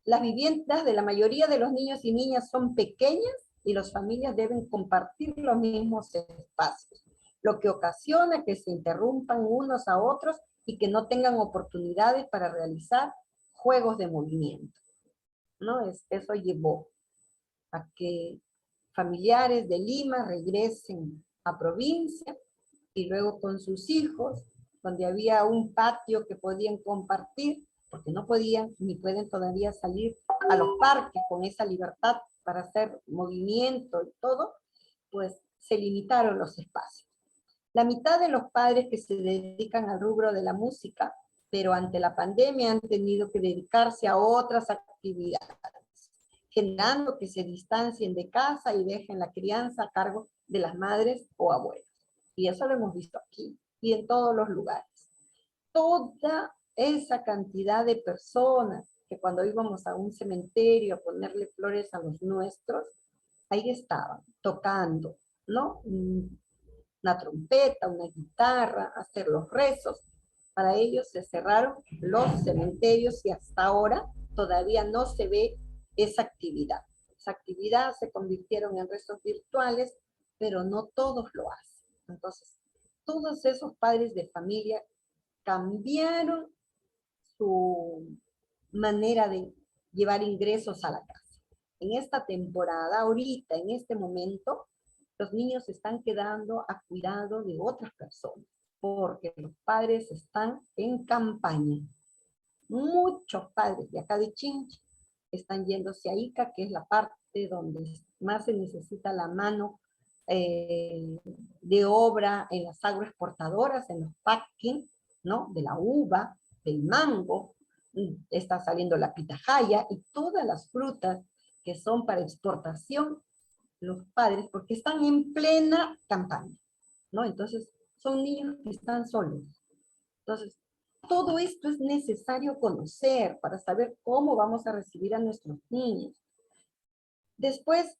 Las viviendas de la mayoría de los niños y niñas son pequeñas y las familias deben compartir los mismos espacios, lo que ocasiona que se interrumpan unos a otros y que no tengan oportunidades para realizar juegos de movimiento, ¿no? Eso llevó a que familiares de Lima regresen a provincia y luego con sus hijos, donde había un patio que podían compartir, porque no podían ni pueden todavía salir a los parques con esa libertad para hacer movimiento y todo, pues se limitaron los espacios. La mitad de los padres que se dedican al rubro de la música, pero ante la pandemia han tenido que dedicarse a otras actividades, generando que se distancien de casa y dejen la crianza a cargo de las madres o abuelos. Y eso lo hemos visto aquí y en todos los lugares. Toda esa cantidad de personas que cuando íbamos a un cementerio a ponerle flores a los nuestros, ahí estaban, tocando, ¿no? Una trompeta, una guitarra, hacer los rezos. Para ellos se cerraron los cementerios y hasta ahora todavía no se ve esa actividad. Esa actividad se convirtieron en rezos virtuales, pero no todos lo hacen. Entonces, todos esos padres de familia cambiaron su manera de llevar ingresos a la casa. En esta temporada, ahorita, en este momento, los niños se están quedando a cuidado de otras personas, porque los padres están en campaña. Muchos padres de acá de Chinchi están yéndose a Ica, que es la parte donde más se necesita la mano de obra en las agroexportadoras, en los packing, ¿no? De la uva, del mango, está saliendo la pitahaya y todas las frutas que son para exportación, los padres, porque están en plena campaña, ¿no? Entonces, son niños que están solos. Entonces, todo esto es necesario conocer para saber cómo vamos a recibir a nuestros niños. Después,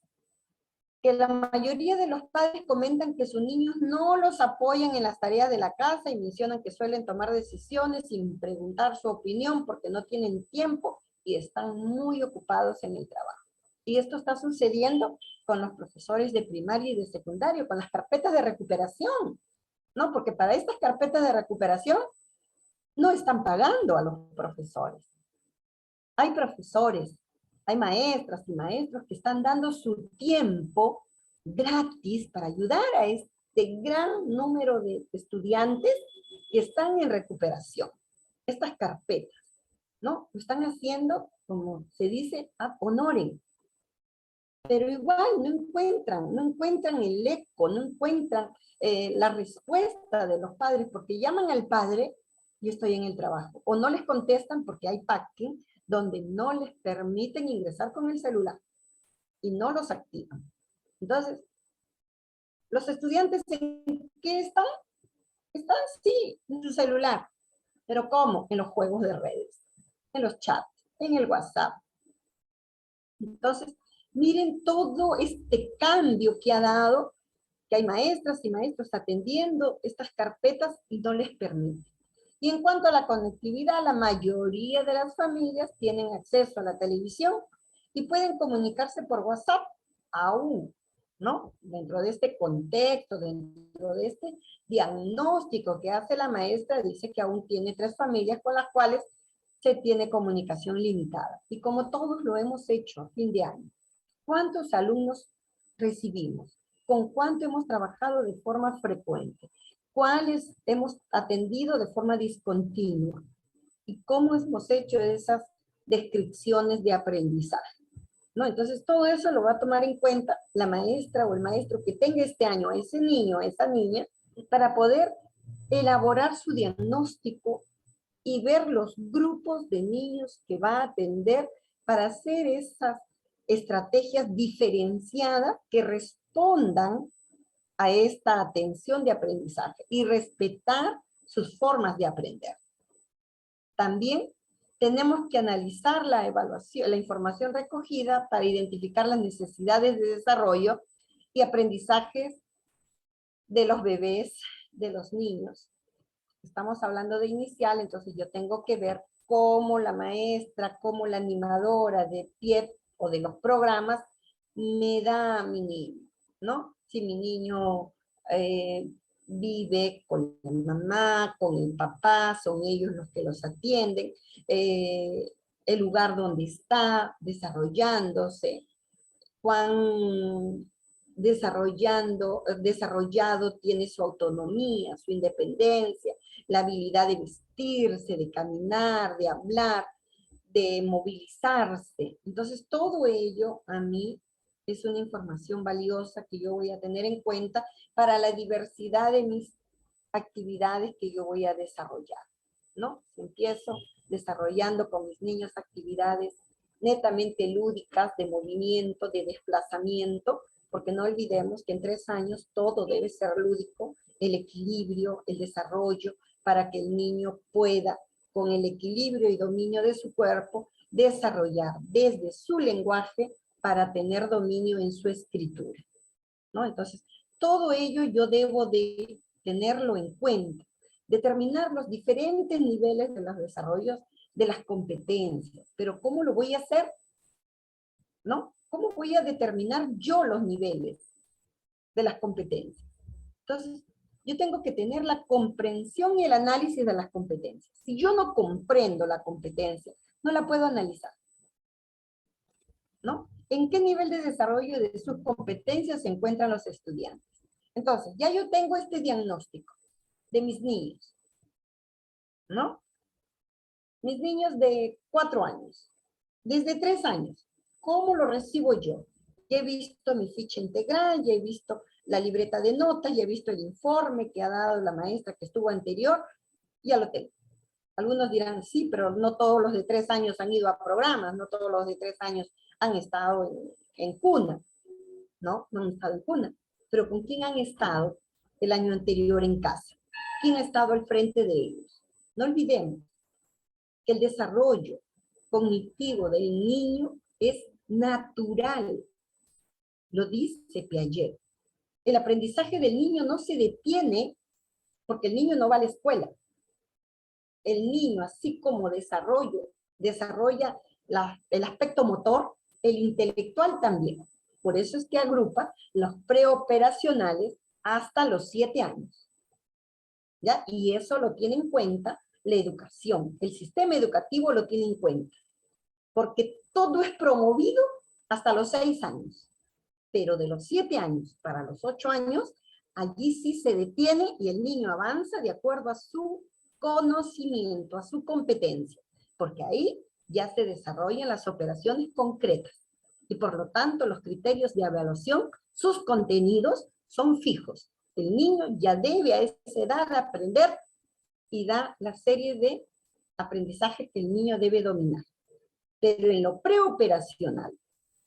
que la mayoría de los padres comentan que sus niños no los apoyan en las tareas de la casa y mencionan que suelen tomar decisiones sin preguntar su opinión porque no tienen tiempo y están muy ocupados en el trabajo. Y esto está sucediendo con los profesores de primaria y de secundario, con las carpetas de recuperación, ¿no? Porque para estas carpetas de recuperación no están pagando a los profesores. Hay profesores, hay maestras y maestros que están dando su tiempo gratis para ayudar a este gran número de estudiantes que están en recuperación. Estas carpetas, ¿no? Lo están haciendo, como se dice, ad honorem. Pero igual no encuentran el eco, no encuentran la respuesta de los padres, porque llaman al padre y estoy en el trabajo. O no les contestan porque hay packing donde no les permiten ingresar con el celular y no los activan. Entonces, ¿los estudiantes en qué están? Están, sí, en su celular. ¿Pero cómo? En los juegos de redes, en los chats, en el WhatsApp. Entonces, miren todo este cambio que ha dado, que hay maestras y maestros atendiendo estas carpetas y no les permite. Y en cuanto a la conectividad, la mayoría de las familias tienen acceso a la televisión y pueden comunicarse por WhatsApp aún, ¿no? Dentro de este contexto, dentro de este diagnóstico que hace la maestra, dice que aún tiene 3 familias con las cuales se tiene comunicación limitada. Y como todos lo hemos hecho a fin de año, ¿cuántos alumnos recibimos? ¿Con cuánto hemos trabajado de forma frecuente? ¿Cuáles hemos atendido de forma discontinua? ¿Y cómo hemos hecho esas descripciones de aprendizaje? ¿No? Entonces, todo eso lo va a tomar en cuenta la maestra o el maestro que tenga este año a ese niño, a esa niña, para poder elaborar su diagnóstico y ver los grupos de niños que va a atender para hacer esas estrategias diferenciadas que respondan a esta atención de aprendizaje y respetar sus formas de aprender. También tenemos que analizar la evaluación, la información recogida para identificar las necesidades de desarrollo y aprendizajes de los bebés, de los niños. Estamos hablando de inicial, entonces yo tengo que ver cómo la maestra, cómo la animadora de PIEP o de los programas me da a mi niño, ¿no? Si mi niño vive con la mamá, con el papá, son ellos los que los atienden, el lugar donde está desarrollándose, cuán desarrollado, tiene su autonomía, su independencia, la habilidad de vestirse, de caminar, de hablar, de movilizarse. Entonces, todo ello a mí es una información valiosa que yo voy a tener en cuenta para la diversidad de mis actividades que yo voy a desarrollar, ¿no? Empiezo desarrollando con mis niños actividades netamente lúdicas, de movimiento, de desplazamiento, porque no olvidemos que en 3 años todo debe ser lúdico, el equilibrio, el desarrollo, para que el niño pueda, con el equilibrio y dominio de su cuerpo, desarrollar desde su lenguaje para tener dominio en su escritura, ¿no? Entonces, todo ello yo debo de tenerlo en cuenta, determinar los diferentes niveles de los desarrollos de las competencias, pero ¿cómo lo voy a hacer? ¿No? ¿Cómo voy a determinar yo los niveles de las competencias? Entonces, yo tengo que tener la comprensión y el análisis de las competencias. Si yo no comprendo la competencia, no la puedo analizar, ¿no? ¿En qué nivel de desarrollo de sus competencias se encuentran los estudiantes? Entonces, ya yo tengo este diagnóstico de mis niños, ¿no? Mis niños de 4 años, desde 3 años, ¿cómo lo recibo yo? Ya he visto mi ficha integral, ya he visto la libreta de notas, ya he visto el informe que ha dado la maestra que estuvo anterior, ya lo tengo. Algunos dirán, sí, pero no todos los de 3 años han ido a programas, no todos los de 3 años han estado en cuna, ¿no? No han estado en cuna. Pero ¿con quién han estado el año anterior en casa? ¿Quién ha estado al frente de ellos? No olvidemos que el desarrollo cognitivo del niño es natural. Lo dice Piaget. El aprendizaje del niño no se detiene porque el niño no va a la escuela. El niño, así como desarrolla el aspecto motor, el intelectual también. Por eso es que agrupa los preoperacionales hasta los 7 años. ¿Ya? Y eso lo tiene en cuenta la educación. El sistema educativo lo tiene en cuenta. Porque todo es promovido hasta los 6 años. Pero de los 7 años para los 8 años, allí sí se detiene y el niño avanza de acuerdo a su conocimiento, a su competencia. Porque ahí ya se desarrollan las operaciones concretas. Y por lo tanto, los criterios de evaluación, sus contenidos son fijos. El niño ya debe a esa edad aprender y da la serie de aprendizaje que el niño debe dominar. Pero en lo preoperacional,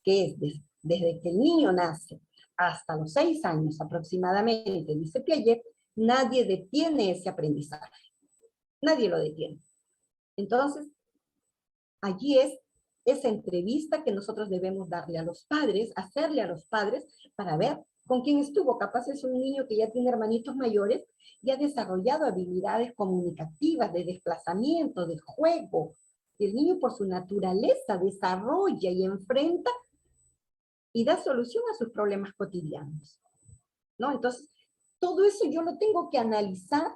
que es desde que el niño nace hasta los 6 años aproximadamente, dice Piaget, nadie detiene ese aprendizaje. Nadie lo detiene. Entonces, allí es esa entrevista que nosotros debemos darle a los padres, hacerle a los padres para ver con quién estuvo. Capaz es un niño que ya tiene hermanitos mayores y ha desarrollado habilidades comunicativas, de desplazamiento, de juego. Y el niño por su naturaleza desarrolla y enfrenta y da solución a sus problemas cotidianos, ¿no? Entonces, todo eso yo lo tengo que analizar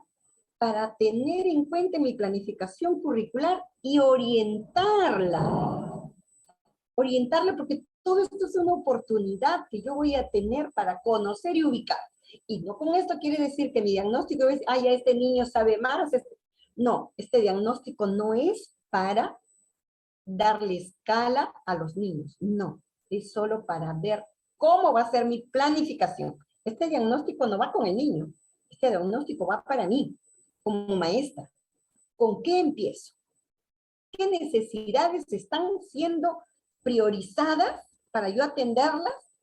para tener en cuenta mi planificación curricular y orientarla. Orientarla porque todo esto es una oportunidad que yo voy a tener para conocer y ubicar. Y no con esto quiere decir que mi diagnóstico es, ya este niño sabe más. No, este diagnóstico no es para darle escala a los niños, no. Es solo para ver cómo va a ser mi planificación. Este diagnóstico no va con el niño, este diagnóstico va para mí, como maestra. ¿Con qué empiezo? ¿Qué necesidades están siendo priorizadas para yo atenderlas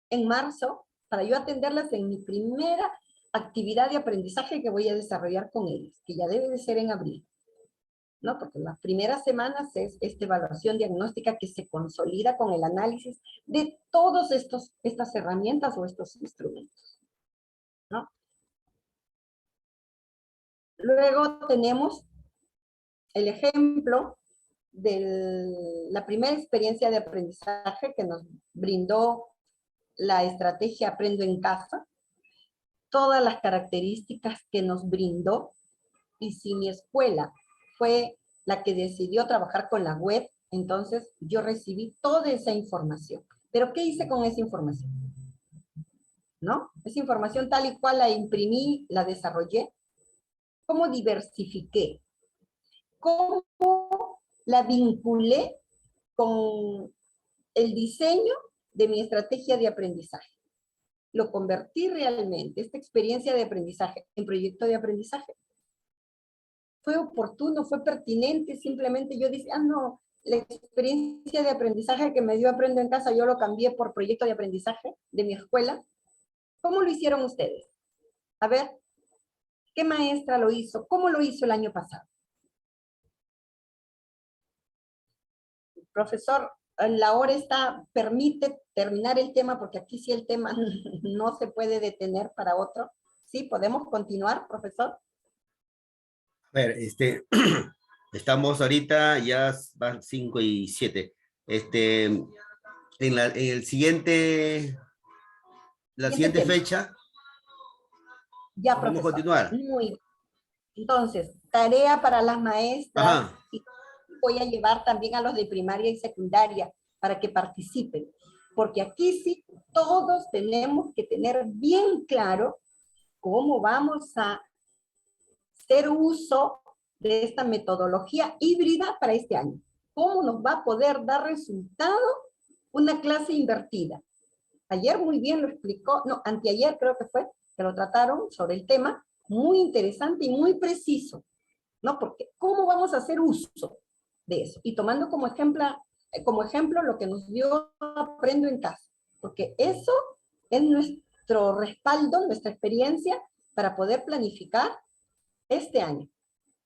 en marzo, para yo atenderlas en mi primera actividad de aprendizaje que voy a desarrollar con ellos, que ya debe de ser en abril? ¿No? Porque las primeras semanas es esta evaluación diagnóstica que se consolida con el análisis de todas estas herramientas o estos instrumentos, ¿no? Luego tenemos el ejemplo de la primera experiencia de aprendizaje que nos brindó la estrategia Aprendo en Casa, todas las características que nos brindó, y si mi escuela fue la que decidió trabajar con la web, entonces yo recibí toda esa información. ¿Pero qué hice con esa información? ¿no? Esa información tal y cual la imprimí, la desarrollé. ¿Cómo diversifiqué? ¿Cómo la vinculé con el diseño de mi estrategia de aprendizaje? Lo convertí realmente, esta experiencia de aprendizaje, en proyecto de aprendizaje. Fue oportuno, fue pertinente, simplemente yo dije, no, la experiencia de aprendizaje que me dio Aprendo en Casa, yo lo cambié por proyecto de aprendizaje de mi escuela. ¿Cómo lo hicieron ustedes? A ver, ¿qué maestra lo hizo? ¿Cómo lo hizo el año pasado? Profesor, la hora permite terminar el tema, porque aquí sí el tema no se puede detener para otro. ¿Sí? ¿Podemos continuar, profesor? A ver, estamos ahorita, ya van 5 y 7. En el siguiente, la siguiente tema. fecha, ya, podemos profesor. continuar. Muy bien. Entonces, tarea para las maestras. Ajá. Y voy a llevar también a los de primaria y secundaria para que participen. Porque aquí sí todos tenemos que tener bien claro cómo vamos a hacer uso de esta metodología híbrida para este año. ¿Cómo nos va a poder dar resultado una clase invertida? Ayer muy bien lo explicó, no, anteayer creo que fue, que lo trataron sobre el tema, muy interesante y muy preciso, ¿no? Porque ¿cómo vamos a hacer uso de eso? Y tomando como ejemplo lo que nos dio Aprendo en Casa, porque eso es nuestro respaldo, nuestra experiencia para poder planificar este año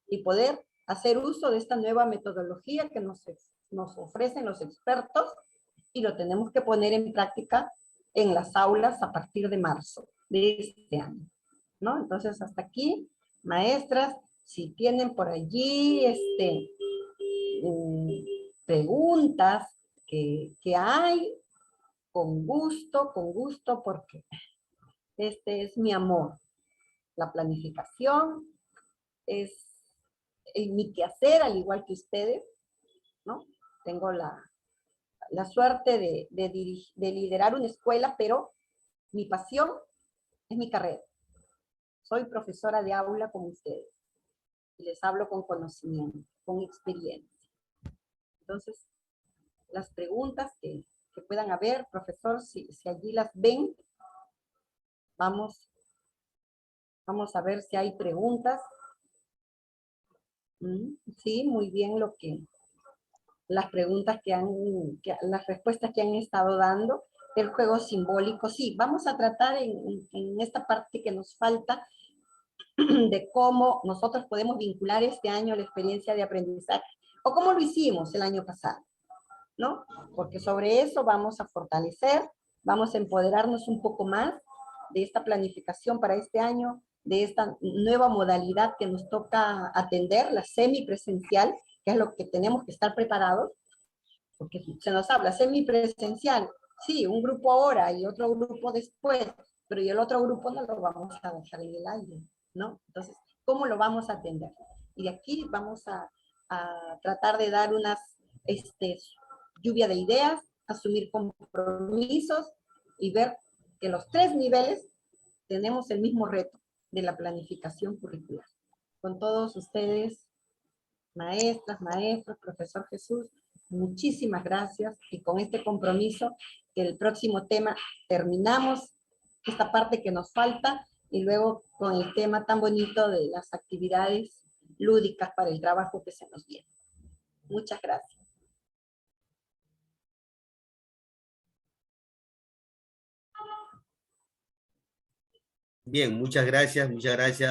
y poder hacer uso de esta nueva metodología que nos ofrecen los expertos y lo tenemos que poner en práctica en las aulas a partir de marzo de este año, ¿no? Entonces, hasta aquí, maestras, si tienen por allí preguntas que hay, con gusto, porque este es mi amor. La planificación es mi quehacer, al igual que ustedes, ¿no? Tengo la suerte de liderar una escuela, pero mi pasión es mi carrera. Soy profesora de aula como ustedes. Y les hablo con conocimiento, con experiencia. Entonces, las preguntas que puedan haber, profesor, si allí las ven, vamos a ver si hay preguntas. Sí, muy bien las preguntas las respuestas que han estado dando. El juego simbólico, sí, vamos a tratar en esta parte que nos falta de cómo nosotros podemos vincular este año la experiencia de aprendizaje, o cómo lo hicimos el año pasado, ¿no? Porque sobre eso vamos a fortalecer, vamos a empoderarnos un poco más de esta planificación para este año, de esta nueva modalidad que nos toca atender, la semipresencial, que es lo que tenemos que estar preparados, porque se nos habla semipresencial, sí, un grupo ahora y otro grupo después, pero y el otro grupo no lo vamos a dejar en el aire, ¿no? Entonces, ¿cómo lo vamos a atender? Y de aquí vamos a tratar de dar unas lluvia de ideas, asumir compromisos y ver que los 3 niveles tenemos el mismo reto de la planificación curricular. Con todos ustedes, maestras, maestros, profesor Jesús, muchísimas gracias, y con este compromiso que el próximo tema terminamos esta parte que nos falta y luego con el tema tan bonito de las actividades lúdicas para el trabajo que se nos viene. Muchas gracias. Bien, muchas gracias,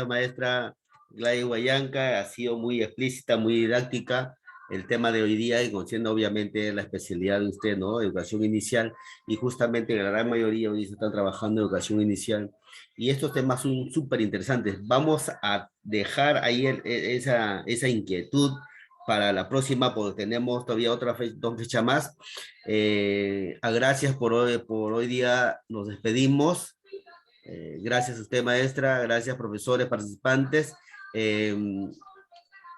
maestra Gladys Guayanca. Ha sido muy explícita, muy didáctica el tema de hoy día, y conociendo obviamente la especialidad de usted, ¿no? Educación inicial, y justamente la gran mayoría hoy se están trabajando en educación inicial, y estos temas son súper interesantes. Vamos a dejar ahí esa inquietud para la próxima, porque tenemos todavía otra dos fechas más. Gracias por hoy día, nos despedimos. Gracias a usted, maestra, gracias, profesores, participantes.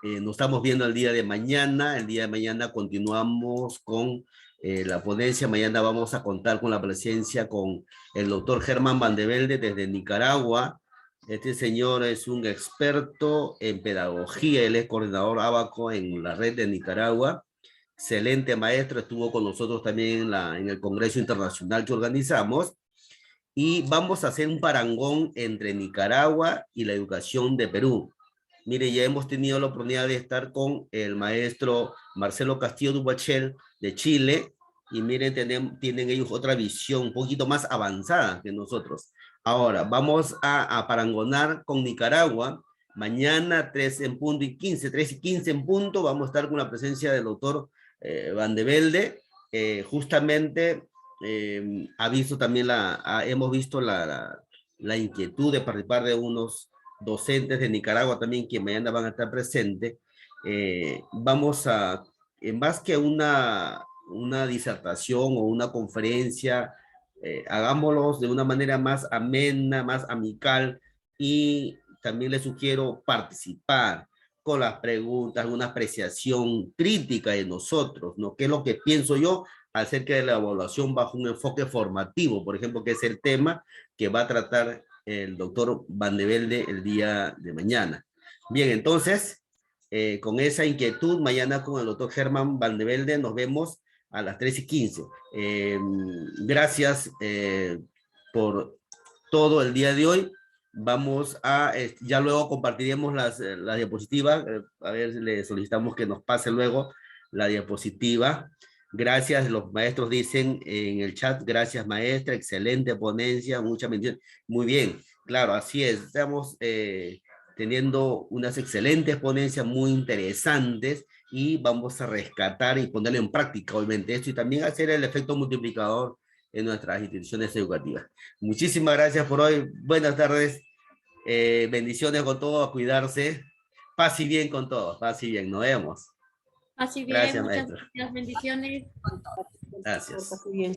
nos estamos viendo el día de mañana. El día de mañana continuamos con la ponencia. Mañana vamos a contar con la presencia con el doctor Germán Van de Velde desde Nicaragua. Este señor es un experto en pedagogía, él es coordinador Abaco en la red de Nicaragua. Excelente maestro, estuvo con nosotros también en el Congreso Internacional que organizamos. Y vamos a hacer un parangón entre Nicaragua y la educación de Perú. Mire, ya hemos tenido la oportunidad de estar con el maestro Marcelo Castillo Dubachel de Chile, y miren, tienen ellos otra visión un poquito más avanzada que nosotros. Ahora, vamos a parangonar con Nicaragua. Mañana 3 en punto y 15, 3 y 15 en punto, vamos a estar con la presencia del doctor Van de Velde. Justamente hemos visto la inquietud de participar de unos docentes de Nicaragua también, que mañana van a estar presentes. Vamos a, más que una disertación o una conferencia, hagámoslos de una manera más amena, más amical, y también les sugiero participar con las preguntas, una apreciación crítica de nosotros, ¿no? ¿Qué es lo que pienso yo acerca de la evaluación bajo un enfoque formativo, por ejemplo, que es el tema que va a tratar el doctor Van de Velde el día de mañana? Bien, entonces, con esa inquietud, mañana con el doctor Germán Van de Velde nos vemos a las 3:15. Gracias por todo el día de hoy. Vamos a, ya luego compartiremos las diapositivas. A ver, le solicitamos que nos pase luego la diapositiva. Gracias, los maestros dicen en el chat, gracias maestra, excelente ponencia, mucha bendición. Muy bien, claro, así es. Estamos teniendo unas excelentes ponencias muy interesantes, y vamos a rescatar y ponerlo en práctica, obviamente, esto, y también hacer el efecto multiplicador en nuestras instituciones educativas. Muchísimas gracias por hoy. Buenas tardes. Bendiciones con todo, a cuidarse. Paz y bien con todos. Paz y bien. Nos vemos. Así bien, Gracias, muchas maestro. gracias, bendiciones. Gracias. Pase bien.